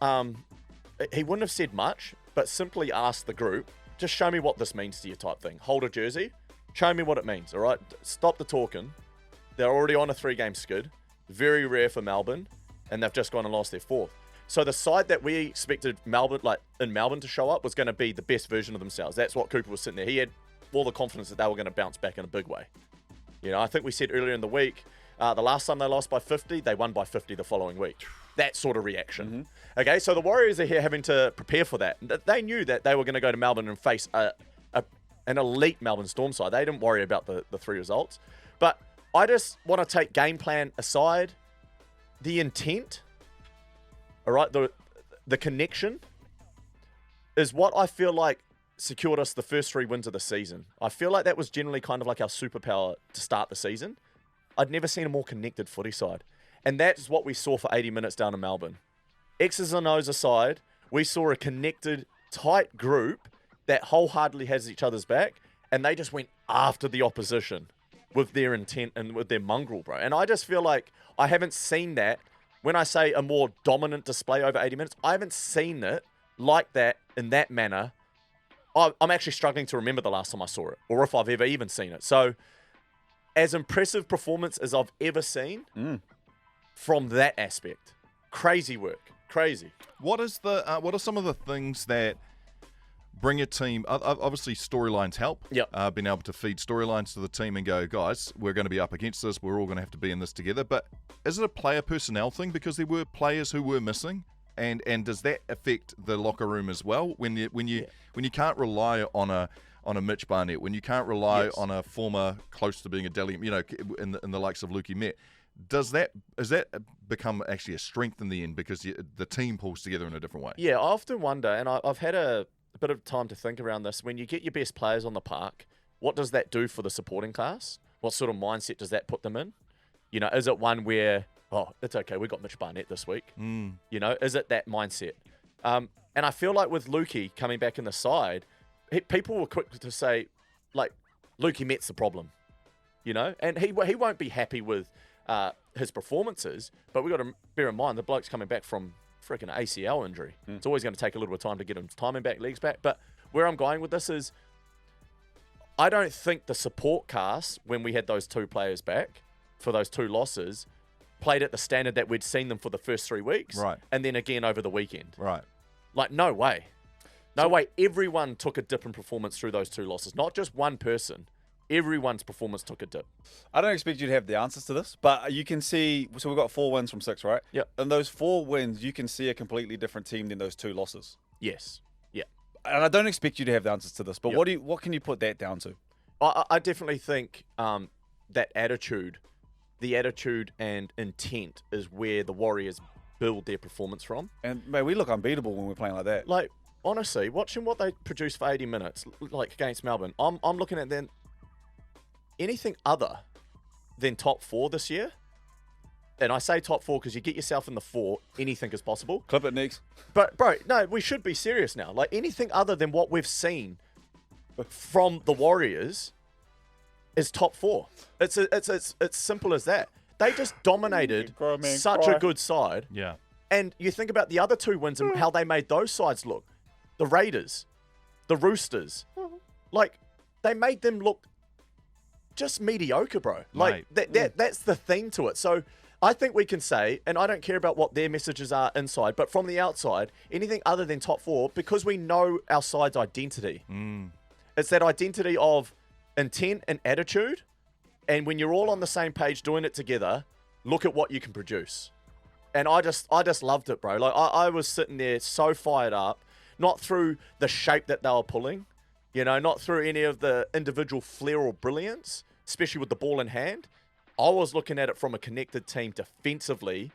He wouldn't have said much, but simply asked the group, just show me what this means to you type thing. Hold a jersey, show me what it means, all right? Stop the talking. They're already on a 3-game skid. Very rare for Melbourne, and they've just gone and lost their 4th. So the side that we expected Melbourne to show up was going to be the best version of themselves. That's what Cooper was sitting there. He had all the confidence that they were going to bounce back in a big way. You know, I think we said earlier in the week, the last time they lost by 50, they won by 50 the following week. That sort of reaction. Okay, so the Warriors are here having to prepare for that. They knew that they were going to go to Melbourne and face an elite Melbourne Storm side. They didn't worry about the 3 results. But I just want to take game plan aside. The intent, all right, the connection is what I feel like secured us the first 3 wins of the season. I feel like that was generally kind of like our superpower to start the season. I'd never seen a more connected footy side. And that's what we saw for 80 minutes down in Melbourne. X's and O's aside, we saw a connected, tight group that wholeheartedly has each other's back, and they just went after the opposition with their intent and with their mongrel, bro. And I just feel like I haven't seen that. When I say a more dominant display over 80 minutes, I haven't seen it like that in that manner. I'm actually struggling to remember the last time I saw it, or if I've ever even seen it. So, as impressive performance as I've ever seen from that aspect. Crazy work. Crazy. What are some of the things that bring a team? Obviously, storylines help. Yep. Being able to feed storylines to the team and go, guys, we're going to be up against this. We're all going to have to be in this together. But is it a player personnel thing? Because there were players who were missing, and does that affect the locker room as well? When you can't rely on a Mitch Barnett, when you can't rely on a former close to being a Deli, in the likes of Lukey Met. Does that become actually a strength in the end because the team pulls together in a different way? Yeah, I often wonder, and I've had a bit of time to think around this. When you get your best players on the park, what does that do for the supporting class? What sort of mindset does that put them in? You know, is it one where, oh, it's okay, we got Mitch Barnett this week? You know, is it that mindset? And I feel like with Lukey coming back in the side, people were quick to say, like, Lukey Met's the problem. You know, and he won't be happy with his performances, but we've got to bear in mind the bloke's coming back from freaking ACL injury. It's always going to take a little bit of time to get him timing back, legs back. But where I'm going with this is, I don't think the support cast, when we had those 2 players back for those 2 losses, played at the standard that we'd seen them for the first 3 weeks. Right. And then again over the weekend. Right. Like, no way. No way. Everyone took a dip in performance through those 2 losses. Not just one person. Everyone's performance took a dip. I don't expect you to have the answers to this, but you can see. So we've got 4 wins from 6, right? Yep. And those 4 wins, you can see a completely different team than those 2 losses. Yes. Yeah. And I don't expect you to have the answers to this, but Yep. what can you put that down to? I definitely think that attitude, the attitude and intent is where the Warriors build their performance from. And man, we look unbeatable when we're playing like that. Like, honestly, watching what they produced for 80 minutes, like against Melbourne, I'm looking at them. Anything other than top 4 this year, and I say top 4 because you get yourself in the 4, anything is possible. Clip it, Nicks. But, bro, no, we should be serious now. Like, anything other than what we've seen from the Warriors is top 4. It's simple as that. They just dominated such a good side. Yeah. And you think about the other 2 wins and how they made those sides look. The Raiders, the Roosters. Like, they made them look just mediocre, bro. Like, that's the thing to it. So I think we can say, and I don't care about what their messages are inside, but from the outside, anything other than top 4, because we know our side's identity. It's that identity of intent and attitude. And when you're all on the same page doing it together, look at what you can produce. And I just loved it, bro. Like, I was sitting there so fired up, not through the shape that they were pulling, you know, not through any of the individual flair or brilliance, especially with the ball in hand. I was looking at it from a connected team defensively,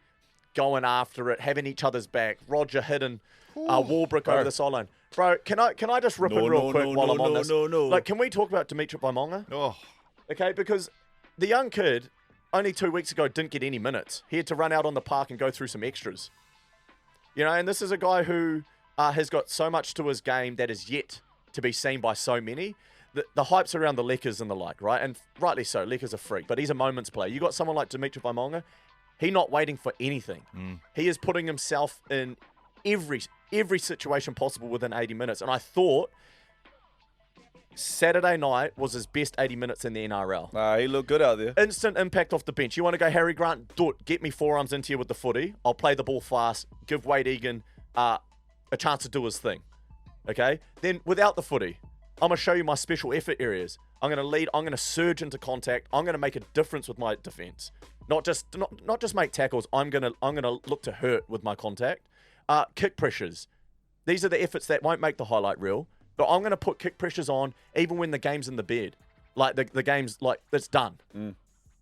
going after it, having each other's back. Roger hitting Ulberg over the sideline. Bro, can I just rip it real quick while I'm on this? Like, can we talk about Dimitri Vaimonga? Oh. Okay, because the young kid only 2 weeks ago didn't get any minutes. He had to run out on the park and go through some extras. You know, and this is a guy who has got so much to his game that is yet to be seen by so many. The hype's around the Leckers and the like, right? And rightly so, Lecker's a freak, but he's a moments player. You got someone like Dimitri Vaimonga, he's not waiting for anything. He is putting himself in every situation possible within 80 minutes. And I thought Saturday night was his best 80 minutes in the NRL. He looked good out there. Instant impact off the bench. You want to go Harry Grant? Do it. Get me forearms into you with the footy. I'll play the ball fast. Give Wade Egan a chance to do his thing. Okay? Then without the footy, I'm going to show you my special effort areas. I'm going to lead. I'm going to surge into contact. I'm going to make a difference with my defense. Not just make tackles. I'm going to look to hurt with my contact. Kick pressures. These are the efforts that won't make the highlight reel. But I'm going to put kick pressures on even when the game's in the bed. Like, the game's, like, it's done.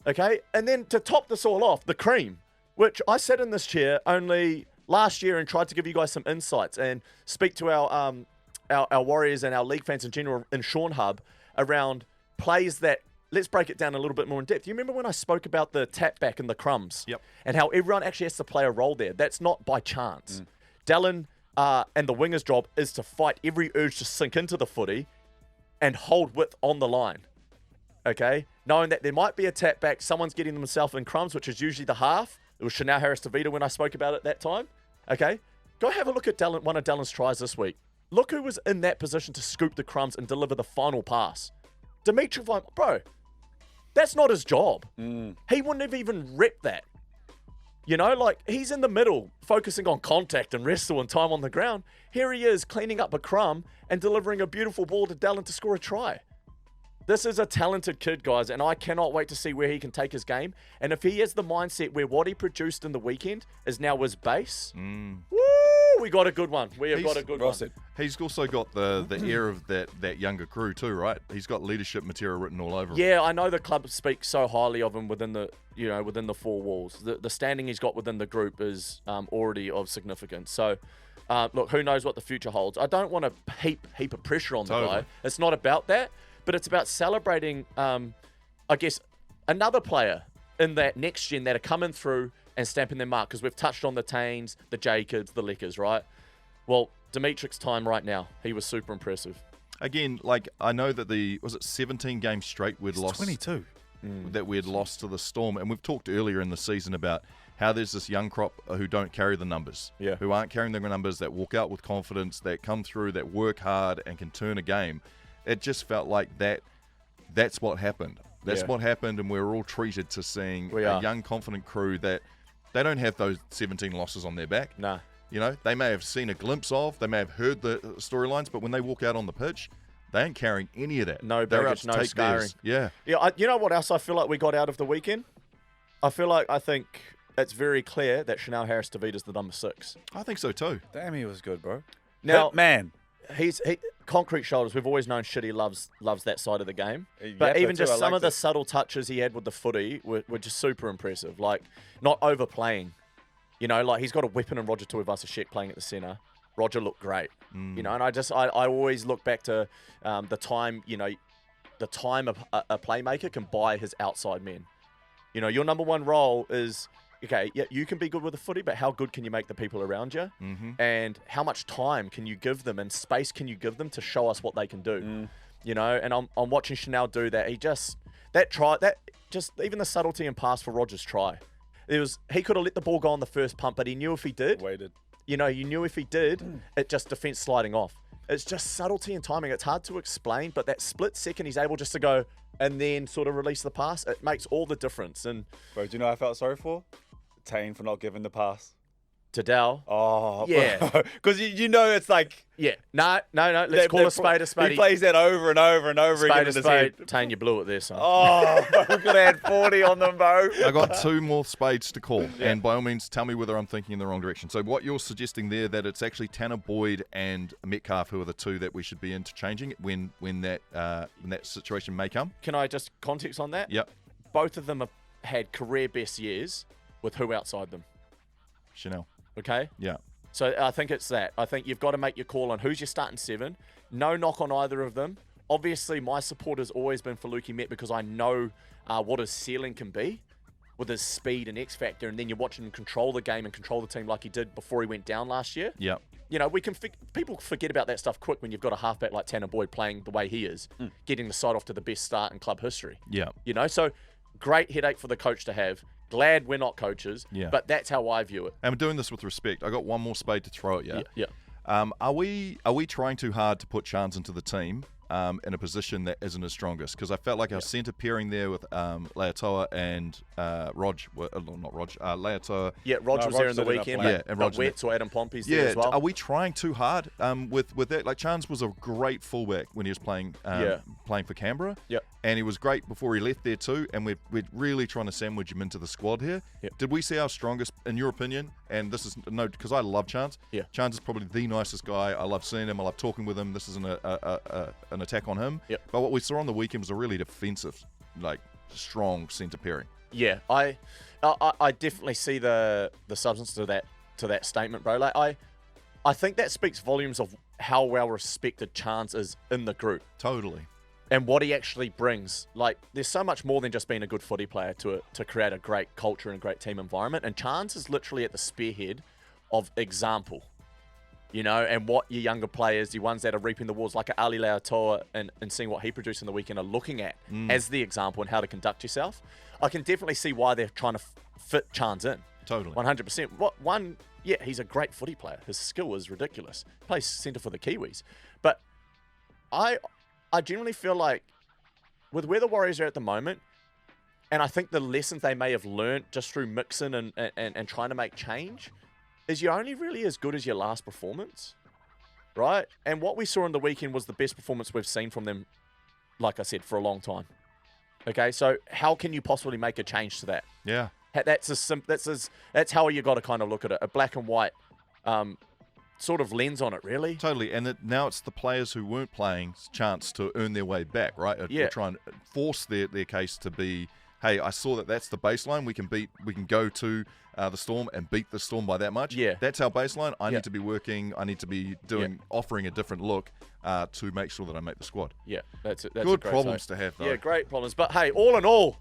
Okay? And then to top this all off, the cream, which I sat in this chair only last year and tried to give you guys some insights and speak to our Warriors and our league fans in general in Sean Hub around plays that, let's break it down a little bit more in depth. You remember when I spoke about the tap back and the crumbs? Yep. And how everyone actually has to play a role there. That's not by chance. Dallin and the winger's job is to fight every urge to sink into the footy and hold width on the line. Okay? Knowing that there might be a tap back, someone's getting themselves in crumbs, which is usually the half. It was Chanel Harris-Tavita when I spoke about it that time. Okay? Go have a look at one of Dallin's tries this week. Look who was in that position to scoop the crumbs and deliver the final pass. Dimitri Vaimonga, bro, that's not his job. He wouldn't have even repped that. You know, like, he's in the middle, focusing on contact and wrestle and time on the ground. Here he is, cleaning up a crumb and delivering a beautiful ball to Dallin to score a try. This is a talented kid, guys, and I cannot wait to see where he can take his game. And if he has the mindset where what he produced in the weekend is now his base, woo, we got a good one. We have got a good one. He's also got the air of that younger crew too, right? He's got leadership material written all over him. Yeah, I know the club speaks so highly of him within the 4 walls. The standing he's got within the group is already of significance. So, look, who knows what the future holds. I don't want to heap of pressure on the guy. It's not about that. But it's about celebrating, I guess, another player in that next gen that are coming through and stamping their mark. Because we've touched on the Taines, the Jacobs, the Leckers, right? Well, Dimitri's time right now, he was super impressive. Again, like, I know that was it 17 games straight we'd lost? 22. That we had lost to the Storm. And we've talked earlier in the season about how there's this young crop who don't carry the numbers. Yeah. Who aren't carrying the numbers, that walk out with confidence, that come through, that work hard and can turn a game. It just felt like that's what happened. That's what happened, and we're all treated to seeing a young, confident crew that they don't have those 17 losses on their back. Nah. You know, they may have seen a glimpse of, they may have heard the storylines, but when they walk out on the pitch, They ain't carrying any of that. No They're out baggage, to no take scarring. theirs. Yeah. Yeah, you know what else I feel like we got out of the weekend? I think it's very clear that Chanel Harris-David is the number 6. I think so too. Damn, he was good, bro. Now, man. He's concrete shoulders. We've always known Shitty loves that side of the game. Yeah, But even too. just I some of liked the it. subtle touches he had with the footy were just super impressive. Like, not overplaying. You know, like he's got a weapon in Roger Tuivasa-Sheck playing at the centre. Roger looked great. You know, and I always look back to the time, the time a playmaker can buy his outside men. You know, your number one role is, okay, yeah, you can be good with the footy, but how good can you make the people around you? And how much time can you give them and space can you give them to show us what they can do? You know, and I'm watching Chanel do that. Even the subtlety and pass for Roger's try. He could have let the ball go on the first pump, but he knew if he did, Waited. you knew if he did, it just defense sliding off. It's just subtlety and timing. It's hard to explain, but that split second he's able just to go and then sort of release the pass, it makes all the difference. And Bro, do you know what I felt sorry for? Tane for not giving the pass. to Dow. Oh, yeah. Because you know it's like... Yeah. No. Let's call a spade a spade. He plays that over and over and over again in his head. Tane, you blew it there, son. Oh, we could have had 40 on them, bro. I got 2 more spades to call, and by all means, tell me whether I'm thinking in the wrong direction. So what you're suggesting there, that it's actually Tanner Boyd and Metcalf who are the 2 that we should be interchanging when that situation may come? Can I just context on that? Yep. Both of them have had career best years with who outside them. Chanel. Okay? Yeah. So I think it's that. I think you've got to make your call on who's your starting 7. No knock on either of them. Obviously, my support has always been for Lukey Met because I know what his ceiling can be with his speed and X factor, and then you're watching him control the game and control the team like he did before he went down last year. Yeah. You know, people forget about that stuff quick when you've got a halfback like Tanner Boyd playing the way he is, getting the side off to the best start in club history. Yeah. You know, so great headache for the coach to have. Glad we're not coaches, but that's how I view it. And we're doing this with respect. I got one more spade to throw at you. Yeah. Are we trying too hard to put SHAUN'S into the team in a position that isn't his strongest? Because I felt like our centre pairing there with Leatoa and Leatoa. Yeah, Rog was there in the weekend. Yeah, and not Roger. Wets or Adam Pompey's there as well. Are we trying too hard with that? Like, SHAUN'S was a great fullback when he was playing for Canberra. Yeah. And he was great before he left there too, and we're really trying to sandwich him into the squad here. Yep. Did we see our strongest, in your opinion? And this is no, because I love SHAUN'S. Yeah. SHAUN'S is probably the nicest guy. I love seeing him. I love talking with him. This isn't an attack on him. Yep. But what we saw on the weekend was a really defensive, like strong centre pairing. Yeah, I definitely see the substance to that statement, bro. Like I think that speaks volumes of how well respected SHAUN'S is in the group. Totally. And what he actually brings. Like, there's so much more than just being a good footy player to create a great culture and great team environment. And SHAUN'S is literally at the spearhead of example. You know, and what your younger players, the ones that are reaping the rewards, like Ali Leatoa and seeing what he produced in the weekend, are looking at as the example and how to conduct yourself. I can definitely see why they're trying to fit SHAUN'S in. Totally. 100%. Yeah, he's a great footy player. His skill is ridiculous. Plays centre for the Kiwis. But I generally feel like with where the Warriors are at the moment, and I think the lessons they may have learnt just through mixing and trying to make change, is you're only really as good as your last performance, right? And what we saw in the weekend was the best performance we've seen from them, like I said, for a long time. Okay, so how can you possibly make a change to that? Yeah. That's how you got to kind of look at it, a black and white sort of lens on it, really. Totally, and now it's the players who weren't playing chance to earn their way back, right? Yeah. Or try and force their case to be, hey, I saw that's the baseline. We can go to the Storm and beat the Storm by that much. Yeah. That's our baseline. I need to be working. I need to be offering a different look to make sure that I make the squad. Yeah, that's it. That's good a great problems to have, though. Yeah, great problems. But hey, all in all,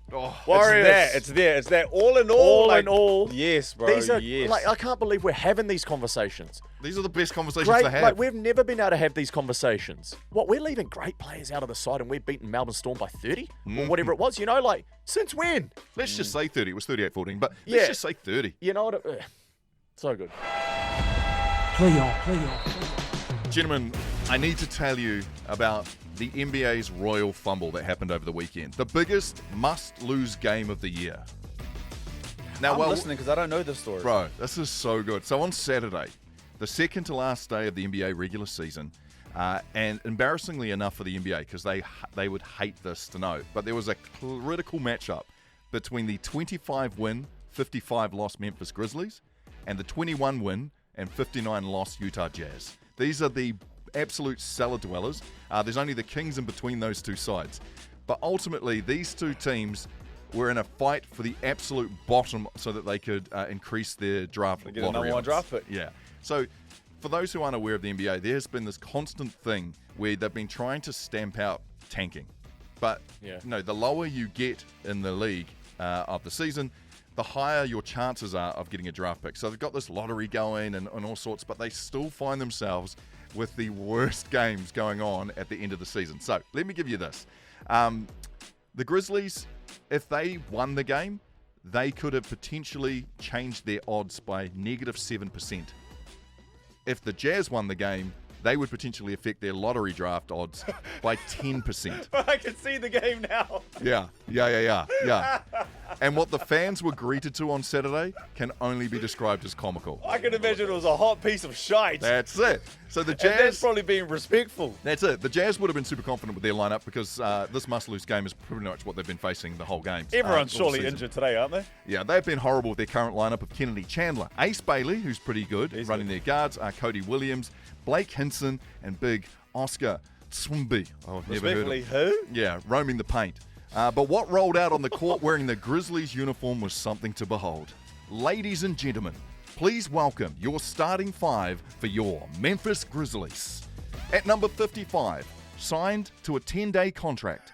Warriors. It's there. All in all. In all. Yes, bro. These are yes. like, I can't believe we're having these conversations. These are the best conversations Great, to have. like we've never been able to have these conversations. What, we're leaving great players out of the side and we're beating Melbourne Storm by 30 or whatever it was. You know, like since when? Let's just say 30. It was 38-14, but let's just say 30. You know what? So good. Play on. Gentlemen, I need to tell you about the NBA's Royal Fumble that happened over the weekend. The biggest must-lose game of the year. Now, I'm listening because I don't know this story. Bro, this is so good. So on Saturday, the second to last day of the NBA regular season, And embarrassingly enough for the NBA, because they would hate this to know, but there was a critical matchup between the 25-win, 55-loss Memphis Grizzlies and the 21-win and 59-loss Utah Jazz. These are the absolute cellar dwellers. There's only the Kings in between those two sides. But ultimately, these two teams were in a fight for the absolute bottom so that they could increase their draft Get a lottery number 1 odds. draft pick. Yeah. So for those who aren't aware of the NBA, there's been this constant thing where they've been trying to stamp out tanking. But the lower you get in the league of the season, the higher your chances are of getting a draft pick. So they've got this lottery going and all sorts, but they still find themselves with the worst games going on at the end of the season. So let me give you this. The Grizzlies, if they won the game, they could have potentially changed their odds by -7%. If the Jazz won the game, they would potentially affect their lottery draft odds by 10%. I can see the game now. Yeah. And what the fans were greeted to on Saturday can only be described as comical. I can imagine it was a hot piece of shite. That's it. So the And Jazz... that's probably being respectful. That's it. The Jazz would have been super confident with their lineup because this must-lose game is pretty much what they've been facing the whole game. Everyone's all surely season. injured today, aren't they? Yeah, they've been horrible with their current lineup of Kennedy Chandler, Ace Bailey, who's pretty good, running their guards, Cody Williams, Blake Hinson, and big Oscar Swimby. Oh, I've never heard of Respectfully, who? Yeah, roaming the paint. But what rolled out on the court wearing the Grizzlies uniform was something to behold. Ladies and gentlemen, please welcome your starting 5 for your Memphis Grizzlies. At number 55, signed to a 10-day contract,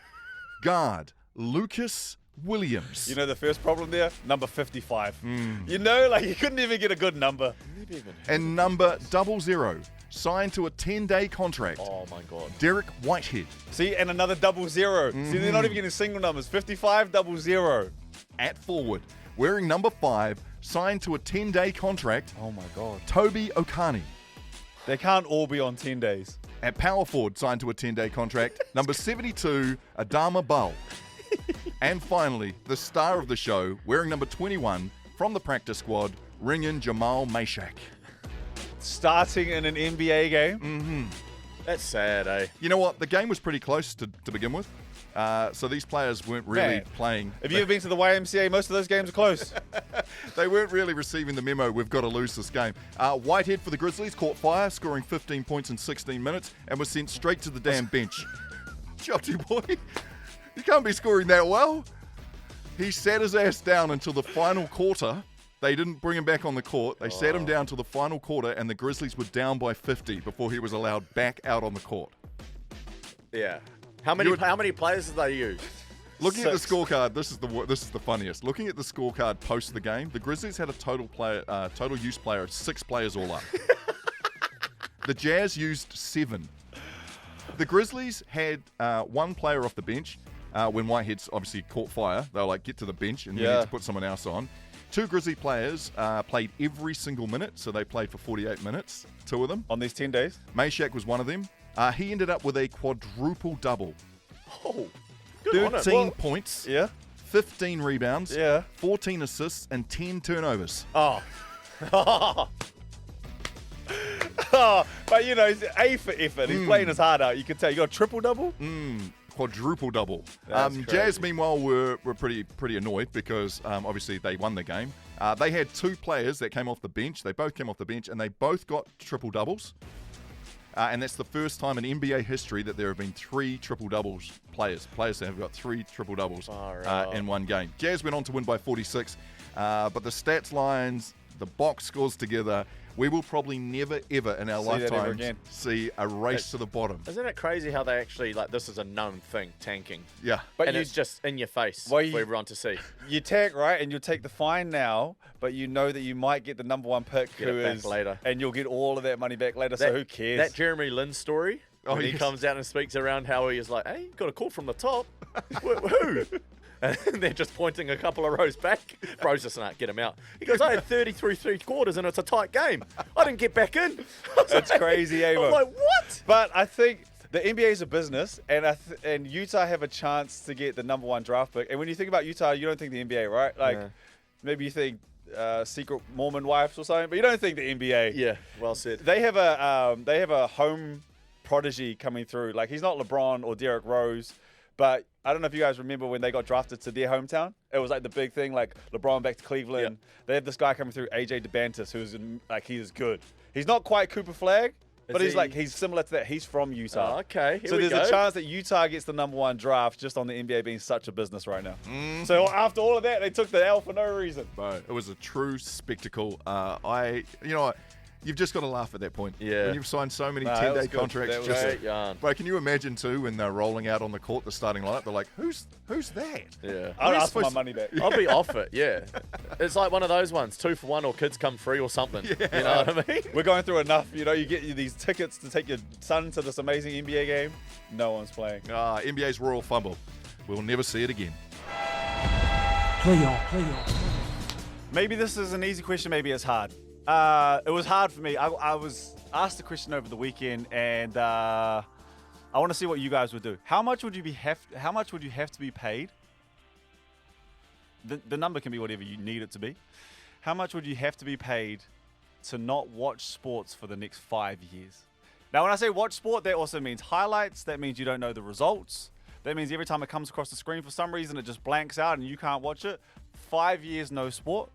guard Lucas Williams. You know the first problem there? Number 55. You know, like you couldn't even get a good number. And number 00, signed to a 10-day contract. Oh my God. Derek Whitehead. See, and another 00. See, they're not even getting single numbers. 55, 00. At forward, wearing number 5, signed to a 10-day contract. Oh my God. Toby Okani. They can't all be on 10 days. At power forward, signed to a 10-day contract. Number 72, Adama Bull. And finally, the star of the show, wearing number 21, from the practice squad, Ringin Jamal Meshack. Starting in an NBA game? That's sad, eh? You know what? The game was pretty close to begin with. So these players weren't really Man, playing. Have you ever been to the YMCA? Most of those games are close. They weren't really receiving the memo, we've got to lose this game. Whitehead for the Grizzlies caught fire, scoring 15 points in 16 minutes, and was sent straight to the damn bench. Jotty boy, you can't be scoring that well. He sat his ass down until the final quarter. They didn't bring him back on the court. They sat him down till the final quarter, and the Grizzlies were down by 50 before he was allowed back out on the court. Yeah. How many players did they use? Looking at the scorecard, this is the funniest. Looking at the scorecard post the game, the Grizzlies had a total use player of 6 players all up. The Jazz used 7. The Grizzlies had 1 player off the bench when Whitehead's obviously caught fire. They were like, get to the bench, and we need to put someone else on. 2 Grizzly players played every single minute, so they played for 48 minutes, 2 of them. On these 10 days? Meshack was one of them. He ended up with a quadruple double. Oh, good on 13 it. points, Yeah. 15 rebounds, Yeah. 14 assists, and 10 turnovers. Oh. But you know, he's A for effort. He's playing his heart out. You can tell. You got a triple double? Quadruple double. That's Jazz, crazy. meanwhile, were pretty annoyed because obviously they won the game. They had 2 players that came off the bench. They both came off the bench, and they both got triple doubles. And that's the first time in NBA history that there have been 3 triple doubles players that have got 3 triple doubles in one game. Jazz went on to win by 46, but the stats lines, the box scores together, we will probably never ever in our lifetimes see a race to the bottom. Isn't it crazy how they actually, like, this is a known thing, tanking. Yeah. But And you it's just in your face Well, for everyone to see. You tank, right? And you'll take the fine now, but you know that you might get the number 1 pick Get it back later. And you'll get all of that money back later, so who cares? That Jeremy Lin story, when he yes. comes out and speaks around how he is like, hey, got a call from the top. Who? And they're just pointing a couple of rows back. Bro's just like, get him out. He goes, I had 33 3/4 and it's a tight game. I didn't get back in. It's crazy, Ava. I'm like, what? But I think the NBA is a business, and and Utah have a chance to get the number 1 draft pick. And when you think about Utah, you don't think the NBA, right? Like, maybe you think secret Mormon wives or something, but you don't think the NBA. Yeah, well said. They have a home prodigy coming through. Like, he's not LeBron or Derrick Rose, but I don't know if you guys remember when they got drafted to their hometown. It was like the big thing, like LeBron back to Cleveland. They had this guy coming through, AJ DeBantis, who's like, he is good. He's not quite Cooper Flag, but he's similar to that. He's from Utah. Oh, okay, so there's a chance that Utah gets the '1 draft just on the NBA being such a business right now. So after all of that, they took the L for no reason. Bro, it was a true spectacle. You know what? You've just got to laugh at that point. Yeah. When you've signed so many 10-day contracts. That was great yarn. Bro, can you imagine, too, when they're rolling out on the court, the starting lineup, they're like, who's that? Yeah. I'll ask for my money back. I'll be off it, yeah. It's like one of those ones, 2 for 1 or kids come free or something. Yeah. You know what I mean? We're going through enough. You know, you get these tickets to take your son to this amazing NBA game. No one's playing. NBA's Royal Fumble. We'll never see it again. Play on. Maybe this is an easy question. Maybe it's hard. It was hard for me. I was asked the question over the weekend, and I want to see what you guys would do. How much would you have to be paid? The number can be whatever you need it to be. How much would you have to be paid to not watch sports for the next 5 years? Now, when I say watch sport, that also means highlights. That means you don't know the results. That means every time it comes across the screen, for some reason, it just blanks out and you can't watch it. 5 years, no sport.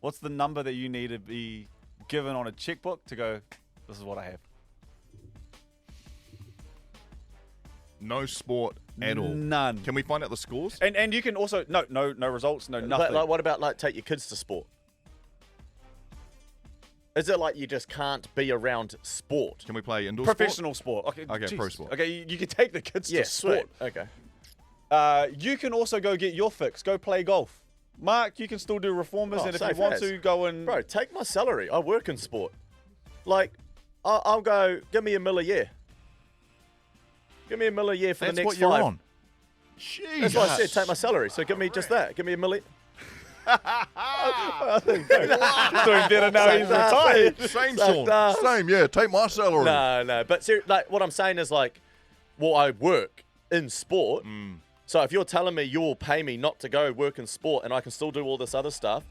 What's the number that you need to be given on a checkbook to go, this is what I have? No sport at all. None. Can we find out the scores? And you can also, no results, no nothing. Like, what about, like, take your kids to sport? Is it like you just can't be around sport? Can we play indoor Professional sport? Okay, pro sport. Okay, you can take the kids to sport. Sweet. Okay. You can also go get your fix. Go play golf. Mark, you can still do reformers, and if you want to, go and... Bro, take my salary. I work in sport. Like, I'll go, give me $1 million a year. Give me $1 million a year for the next 5. That's what you're on. Jeez. That's what I said, take my salary. So give me just that. Give me $1 million. He's doing better now he's retired. Same, Sean. Same, yeah. Take my salary. No. But like, what I'm saying is, like, well, I work in sport. So if you're telling me you'll pay me not to go work in sport and I can still do all this other stuff,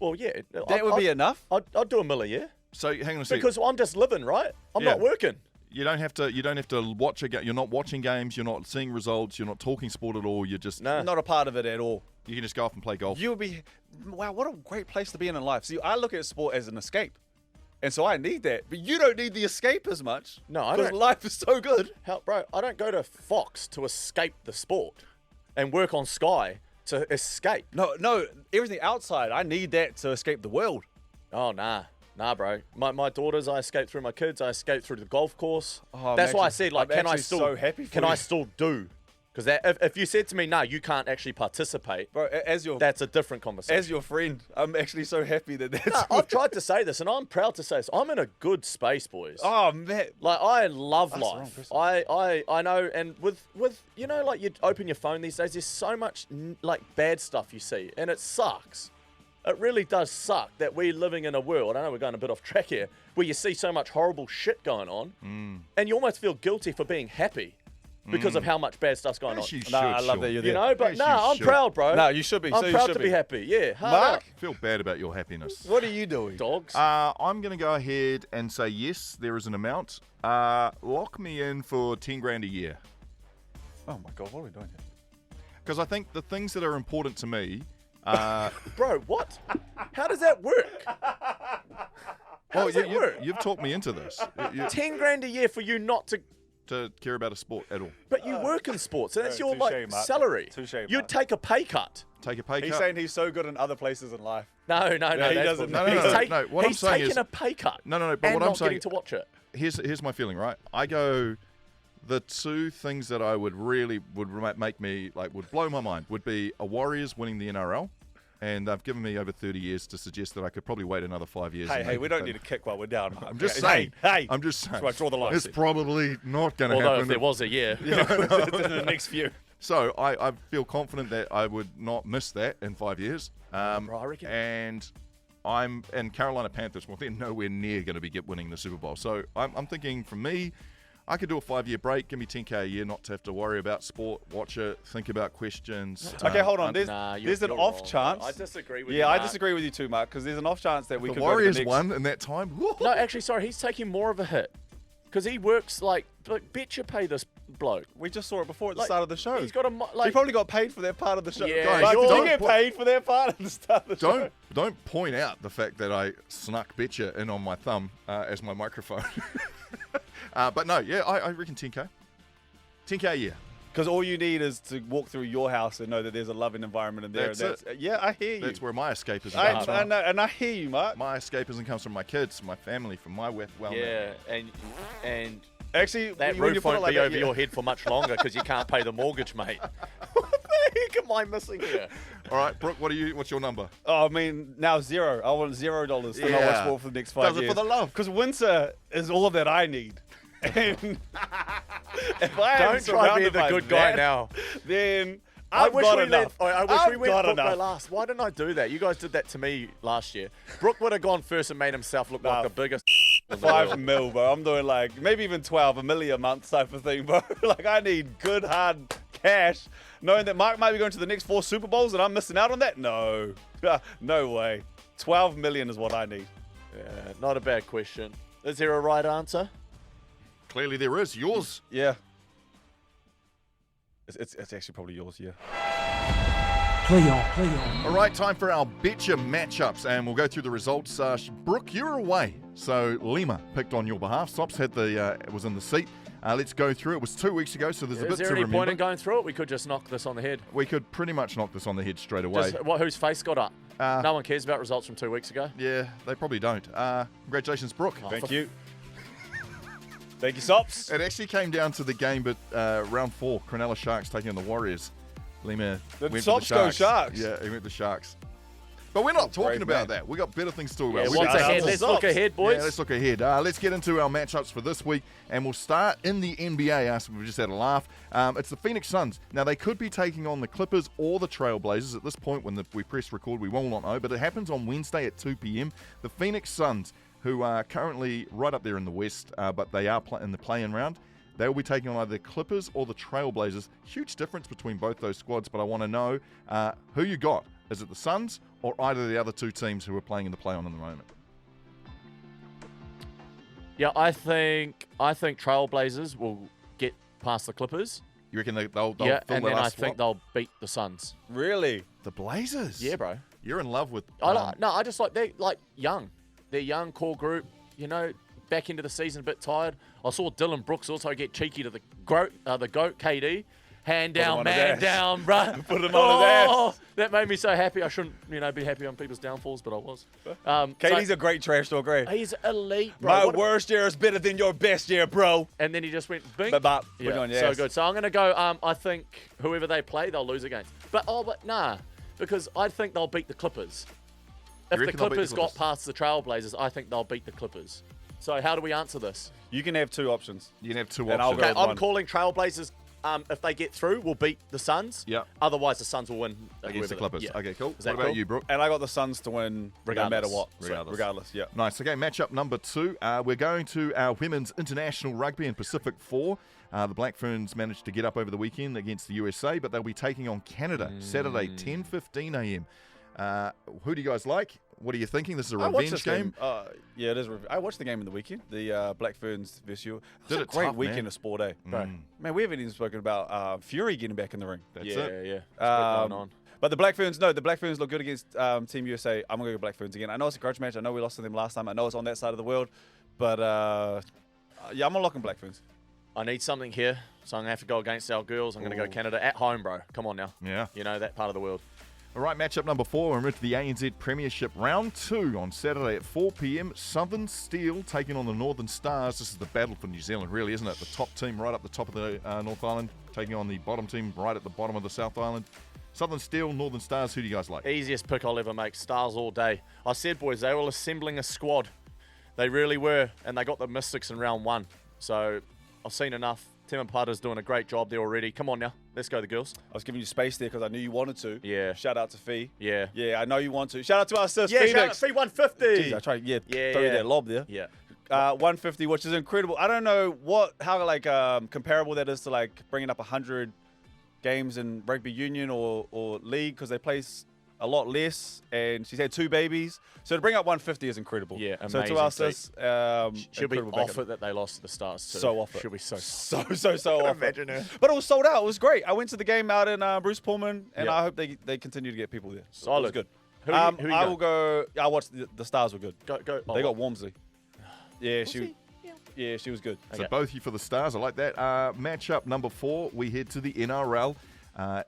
well, yeah. That would be enough? I'd do $1 million a year. So hang on a second. Because I'm just living, right? I'm not working. You don't have to watch a game. You're not watching games. You're not seeing results. You're not talking sport at all. You're just not a part of it at all. You can just go off and play golf. You would be, wow, what a great place to be in life. See, I look at sport as an escape. And so I need that. But you don't need the escape as much. No, I don't. Because life is so good. Bro, I don't go to Fox to escape the sport and work on Sky to escape. No, everything outside, I need that to escape the world. Oh, nah, bro. My daughters, I escape through my kids. I escape through the golf course. Oh, that's why I said, like, I'm so happy for you. I still do? Because if you said to me, no, you can't actually participate, bro, that's a different conversation. As your friend, I'm actually so happy that's... No, I've tried to say this, and I'm proud to say this. I'm in a good space, boys. Oh, man. Like, I love life. I know, and with you know, like, you open your phone these days, there's so much, like, bad stuff you see, and it sucks. It really does suck that we're living in a world, I know we're going a bit off track here, where you see so much horrible shit going on, and you almost feel guilty for being happy. Because of how much bad stuff's going on. I love that you're there. You know, but I'm proud, bro. No, you should be. I'm proud to be happy. Yeah. Mark, feel bad about your happiness. What are you doing? Dogs. I'm going to go ahead and say yes, there is an amount. Lock me in for 10 grand a year. Oh my God, what are we doing here? Because I think the things that are important to me... Bro, what? How does that work? How does that work? You've talked me into this. 10 grand a year for you not to care about a sport at all. But you work in sports, so that's your touche, Mark. salary. Touche, You'd Mark. take a pay cut. Take a pay cut. He's saying he's so good in other places in life. No. he doesn't. No. What he's I'm saying taking is, a pay cut. No. But and what I'm not saying, getting to watch it. Here's my feeling, right? I go, the two things that I would really make me would blow my mind would be a Warriors winning the NRL. And they've given me over 30 years to suggest that I could probably wait another 5 years. Hey, we don't need to kick while we're down. I'm just saying. Hey. I'm just saying. That's why I draw the line. It's probably not going to happen. Although if there was a year. in the next few. So I feel confident that I would not miss that in 5 years. I reckon. And Carolina Panthers, well, they're nowhere near going to be winning the Super Bowl. So I'm thinking, for me, I could do a 5-year break, give me 10K a year, not to have to worry about sport, watch it, think about questions. Okay, hold on. There's an off chance. I disagree with you. Yeah, I disagree with you too, Mark, because there's an off chance that we could Warriors go to the won in that time. No, actually, sorry, he's taking more of a hit. Because he works like Betcha pay this bloke. We just saw it before at the Like, start of the show. He's got a He probably got paid for their part of the show. Yeah, Like, sure. did you get paid for their part at the start of the show? Don't point out the fact that I snuck Betcha in on my thumb as my microphone. But no, yeah, I reckon 10K. 10K a year. Because all you need is to walk through your house and know that there's a loving environment in there. That's it. Yeah, I hear you. That's where my escapism I comes from. know, and I hear you, Mark. My escapism comes from my kids, my family, from my well. Yeah, and actually, that when you roof put it won't like be that, over your head for much longer because you can't pay the mortgage, mate. What the heck am I missing here? All right, Brooke, what's your number? Oh, I mean, now $0. I want $0 to not watch Yeah. sport for the next 5 Does years. it for the love. Because winter is all that I need. And if I am Don't try to be surrounded the by good guy that, now. Then I I've wish got we enough. I wish we I've went got Brooke enough. last. Why didn't I do that? You guys did that to me last year. Brooke would have gone first and made himself look like the biggest. in the 5 world. mil, bro. I'm doing like maybe even 12, $1 million a month type of thing, bro. Like I need good hard cash, knowing that Mark might be going to the next 4 Super Bowls and I'm missing out on that. No, no way. 12 million is what I need. Yeah, not a bad question. Is there a right answer? Clearly there is. Yours. Yeah. It's actually probably yours, yeah. Play on. All right, time for our Betcha Match Ups, and we'll go through the results. Brooke, you're away, so Lima picked on your behalf. Sops had was in the seat. Let's go through. It was 2 weeks ago, so there's a bit Is there to any remember. point in going through it? We could just knock this on the head. We could pretty much knock this on the head straight away. Just, whose face got up? No one cares about results from 2 weeks ago. Yeah, they probably don't. Congratulations, Brooke. Thank you. Thank you, Sops. It actually came down to the game, but round 4, Cronulla Sharks taking on the Warriors. Lima Did went Sops for the go Sharks. Sharks? Yeah, he went the Sharks. But we're not talking brave about man. that. We got better things to talk Yeah, about. what's got ahead? answers. Let's look ahead, boys. Yeah, let's look ahead. Let's get into our matchups for this week, and we'll start in the NBA. We just had a laugh. It's the Phoenix Suns. Now, they could be taking on the Clippers or the Trailblazers. At this point, when we press record, we will not know, but it happens on Wednesday at 2 p.m. The Phoenix Suns, who are currently right up there in the West, but they are in the play-in round. They will be taking on either the Clippers or the Trailblazers. Huge difference between both those squads, but I want to know who you got. Is it the Suns or either of the other two teams who are playing in the play-on in the moment? Yeah, I think Trailblazers will get past the Clippers. You reckon they'll Yeah, fill and the then I last think spot? they'll beat the Suns. Really? The Blazers? Yeah, bro. You're in love with... I just like they're like young. They're young, core group. You know, back into the season a bit tired. I saw Dylan Brooks also get cheeky to the GOAT, KD. Hand him down, on his man ass. down, bro. Put him on his ass. That made me so happy. I shouldn't, be happy on people's downfalls, but I was. KD's a great trash talk, great. He's elite, bro. My What a- worst year is better than your best year, bro. And then he just went bing. Bop. Yeah, Put it on your so ass. good. So I'm going to go, I think whoever they play, they'll lose against. But nah, because I think they'll beat the Clippers. If the reckon they'll beat the Clippers got Clippers? past the Trailblazers, I think they'll beat the Clippers. So how do we answer this? You can have 2 options. You can have 2 And I'll options. go Okay, I'm one. calling Trailblazers. If they get through, we'll beat the Suns. Yeah. Otherwise, the Suns will win Against the Clippers. Yeah. Okay, cool. Is that What about cool? you, Brooke? And I got the Suns to win no matter what. Regardless. Yeah. Nice. Okay, matchup number 2. We're going to our women's international rugby in Pacific 4. The Black Ferns managed to get up over the weekend against the USA, but they'll be taking on Canada Saturday, 10:15 a.m. Who do you guys like? What are you thinking? This is a I watched revenge this game. Yeah, it is. I watched the game in the weekend. The Black Ferns versus you. Did It was it a great tough, weekend man. of sport, eh? Mm. Man, we haven't even spoken about Fury getting back in the ring. That's Yeah. it. It's going on. But the Black Ferns, the Black Ferns look good against Team USA. I'm going to go Black Ferns again. I know it's a grudge match. I know we lost to them last time. I know it's on that side of the world. But, yeah, I'm going to lock in Black Ferns. I need something here, so I'm going to have to go against our girls. I'm going to go Canada at home, bro. Come on now. Yeah. You know, that part of the world. All right, matchup number 4. We're into the ANZ Premiership Round 2 on Saturday at 4 p.m. Southern Steel taking on the Northern Stars. This is the battle for New Zealand, really, isn't it? The top team right up the top of the North Island taking on the bottom team right at the bottom of the South Island. Southern Steel, Northern Stars, who do you guys like? Easiest pick I'll ever make. Stars all day. I said, boys, they were assembling a squad. They really were, and they got the Mystics in round 1. So I've seen enough. Tim Putter's doing a great job there already. Come on now. Let's go, the girls. I was giving you space there because I knew you wanted to. Yeah. Shout out to Fee. Yeah. Yeah, I know you want to. Shout out to our sis, Yeah, Phoenix. shout out to 150. Jeez, I tried, throw you that lob there. Yeah. 150, which is incredible. I don't know how comparable that is to like bringing up 100 games in rugby union or league because they play a lot less, and she's had 2 babies. So to bring up 150 is incredible. Yeah, So amazing to us, feat. this She'll be incredible off backup. it that they lost to the Stars too. So off it. She'll be so so off imagine it. her. But it was sold out. It was great. I went to the game out in Bruce Pullman, and Yep. I hope they continue to get people there. So it Solid. was good. Who you I go? will go. I watched the Stars were good. Go. They got Wormsley. Yeah, Yeah, she was good. So both you for the Stars. I like that. Matchup number 4, we head to the NRL.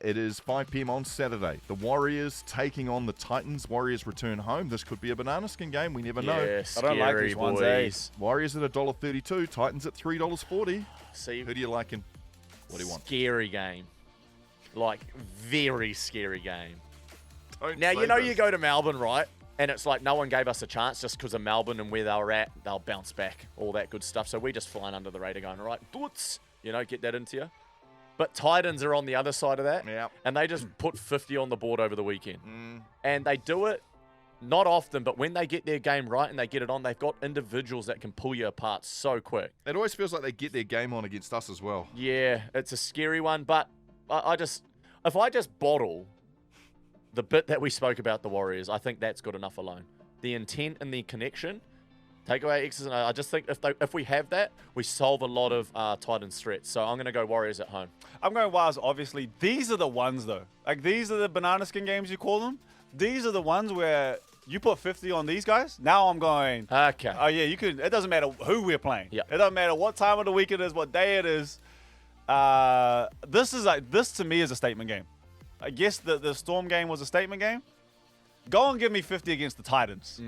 It is 5 p.m. on Saturday. The Warriors taking on the Titans. Warriors return home. This could be a banana skin game. We never know. Yeah, I don't like these scary ones, boys. Warriors at $1.32. Titans at $3.40. See, Who do you like and what do you want? Scary game. Like, very scary game. Don't Now, say you know this. you go to Melbourne, right? And it's like no one gave us a chance just because of Melbourne and where they were at. They'll bounce back, all that good stuff. So we just flying under the radar going, all right, boots, get that into you. But Titans are on the other side of that. Yep. And they just put 50 on the board over the weekend. And they do it not often, but when they get their game right and they get it on, they've got individuals that can pull you apart so quick. It always feels like they get their game on against us as well. Yeah, it's a scary one, but if I just bottle the bit that we spoke about the Warriors, I think that's good enough alone. The intent and the connection, take away X's and O's. I just think if we have that, we solve a lot of Titans threats. So I'm going to go Warriors at home. I'm going WAHS, obviously. These are the ones, though. Like, these are the banana skin games, you call them. These are the ones where you put 50 on these guys. Now I'm going, okay. Oh, yeah, you could. It doesn't matter who we're playing. Yeah. It doesn't matter what time of the week it is, what day it is. This to me is a statement game. I guess the Storm game was a statement game. Go and give me 50 against the Titans.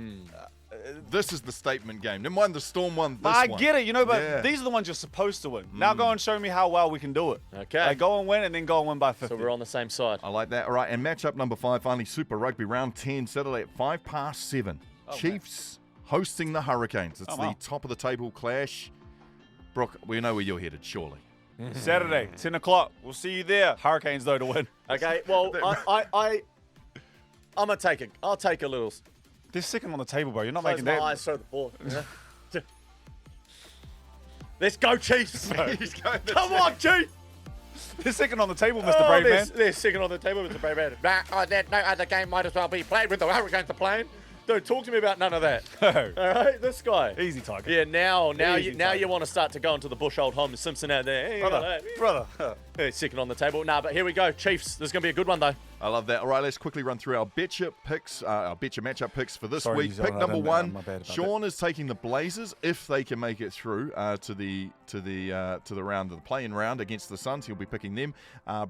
This is the statement game. Never mind the Storm one. This I one. get it, but Yeah. these are the ones you're supposed to win. Now go and show me how well we can do it. Okay. Like, go and win, and then go and win by 50. So we're on the same side. I like that. All right, and matchup number 5, finally Super Rugby round 10, Saturday at 7:05. Chiefs hosting the Hurricanes. It's the top of the table clash. Brook, we know where you're headed, surely. Saturday, 10 o'clock. We'll see you there. Hurricanes, though, to win. Okay, well, I'm going to take it. I'll take a little. They're second on the table, bro. You're not Close making my that. eyes, throw the ball. Let's go, Chiefs. Come on, Chiefs. They're second on the table, Mr. Brave Man. They're second on the table, Mr. Brave Man. No other game might as well be played with the Hurricanes are playing. Don't talk to me about none of that. All right, this guy. Easy target. Yeah, now Easy target. you want to start to go into the bush old Homer Simpson out there. Hey, Brother. Yeah, second on the table. Nah, but here we go. Chiefs. This is going to be a good one, though. I love that. All right, let's quickly run through our Betcha picks, our Betcha matchup picks for this Sorry, week. New Zealand, Pick number I didn't- 1, my bad about Sean is taking the Blazers if they can make it through to the round of the play-in round against the Suns. He'll be picking them.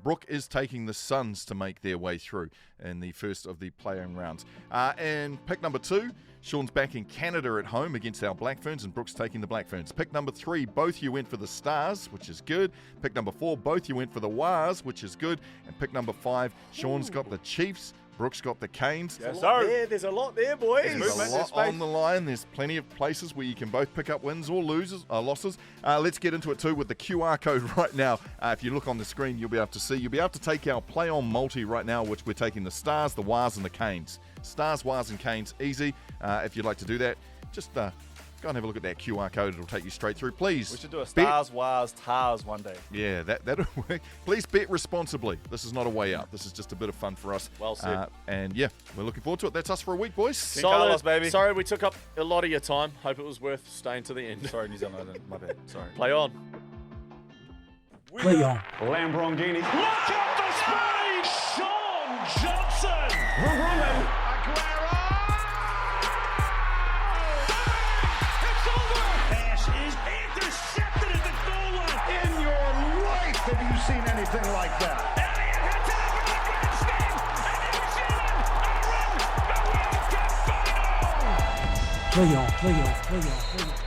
Brook is taking the Suns to make their way through in the first of the play-in rounds. And pick number 2. Sean's back in Canada at home against our Black Ferns, and Brook's taking the Black Ferns. Pick number 3, both you went for the Stars, which is good. Pick number 4, both you went for the WAHS, which is good. And pick number 5, Sean's got the Chiefs, Brook's got the Canes. Yes, sir. There's a lot there, boys. There's a lot on the line. There's plenty of places where you can both pick up wins or losses. Let's get into it too with the QR code right now. If you look on the screen, you'll be able to see. You'll be able to take our play on multi right now, which we're taking the Stars, the WAHS, and the Canes. Stars, WAHS, and Canes, easy. If you'd like to do that, just go and have a look at that QR code. It'll take you straight through. Please. We should do a Stars, WAHS, TARS one day. Yeah, that'll work. Please bet responsibly. This is not a way out. This is just a bit of fun for us. Well said. And yeah, we're looking forward to it. That's us for a week, boys. Solid, Carlos, baby. Sorry we took up a lot of your time. Hope it was worth staying to the end. Sorry, New Zealand. My bad. Sorry. Play on. Play on. Lamborghini. Look at the speed! Sean Johnson! Aguero! It's over! Pass is intercepted at the goal line. In your life have you seen anything like that? Elliott hits it over the grandstand! And New Zealand are in the World Cup final! Play on. Play on. Play on. Play on.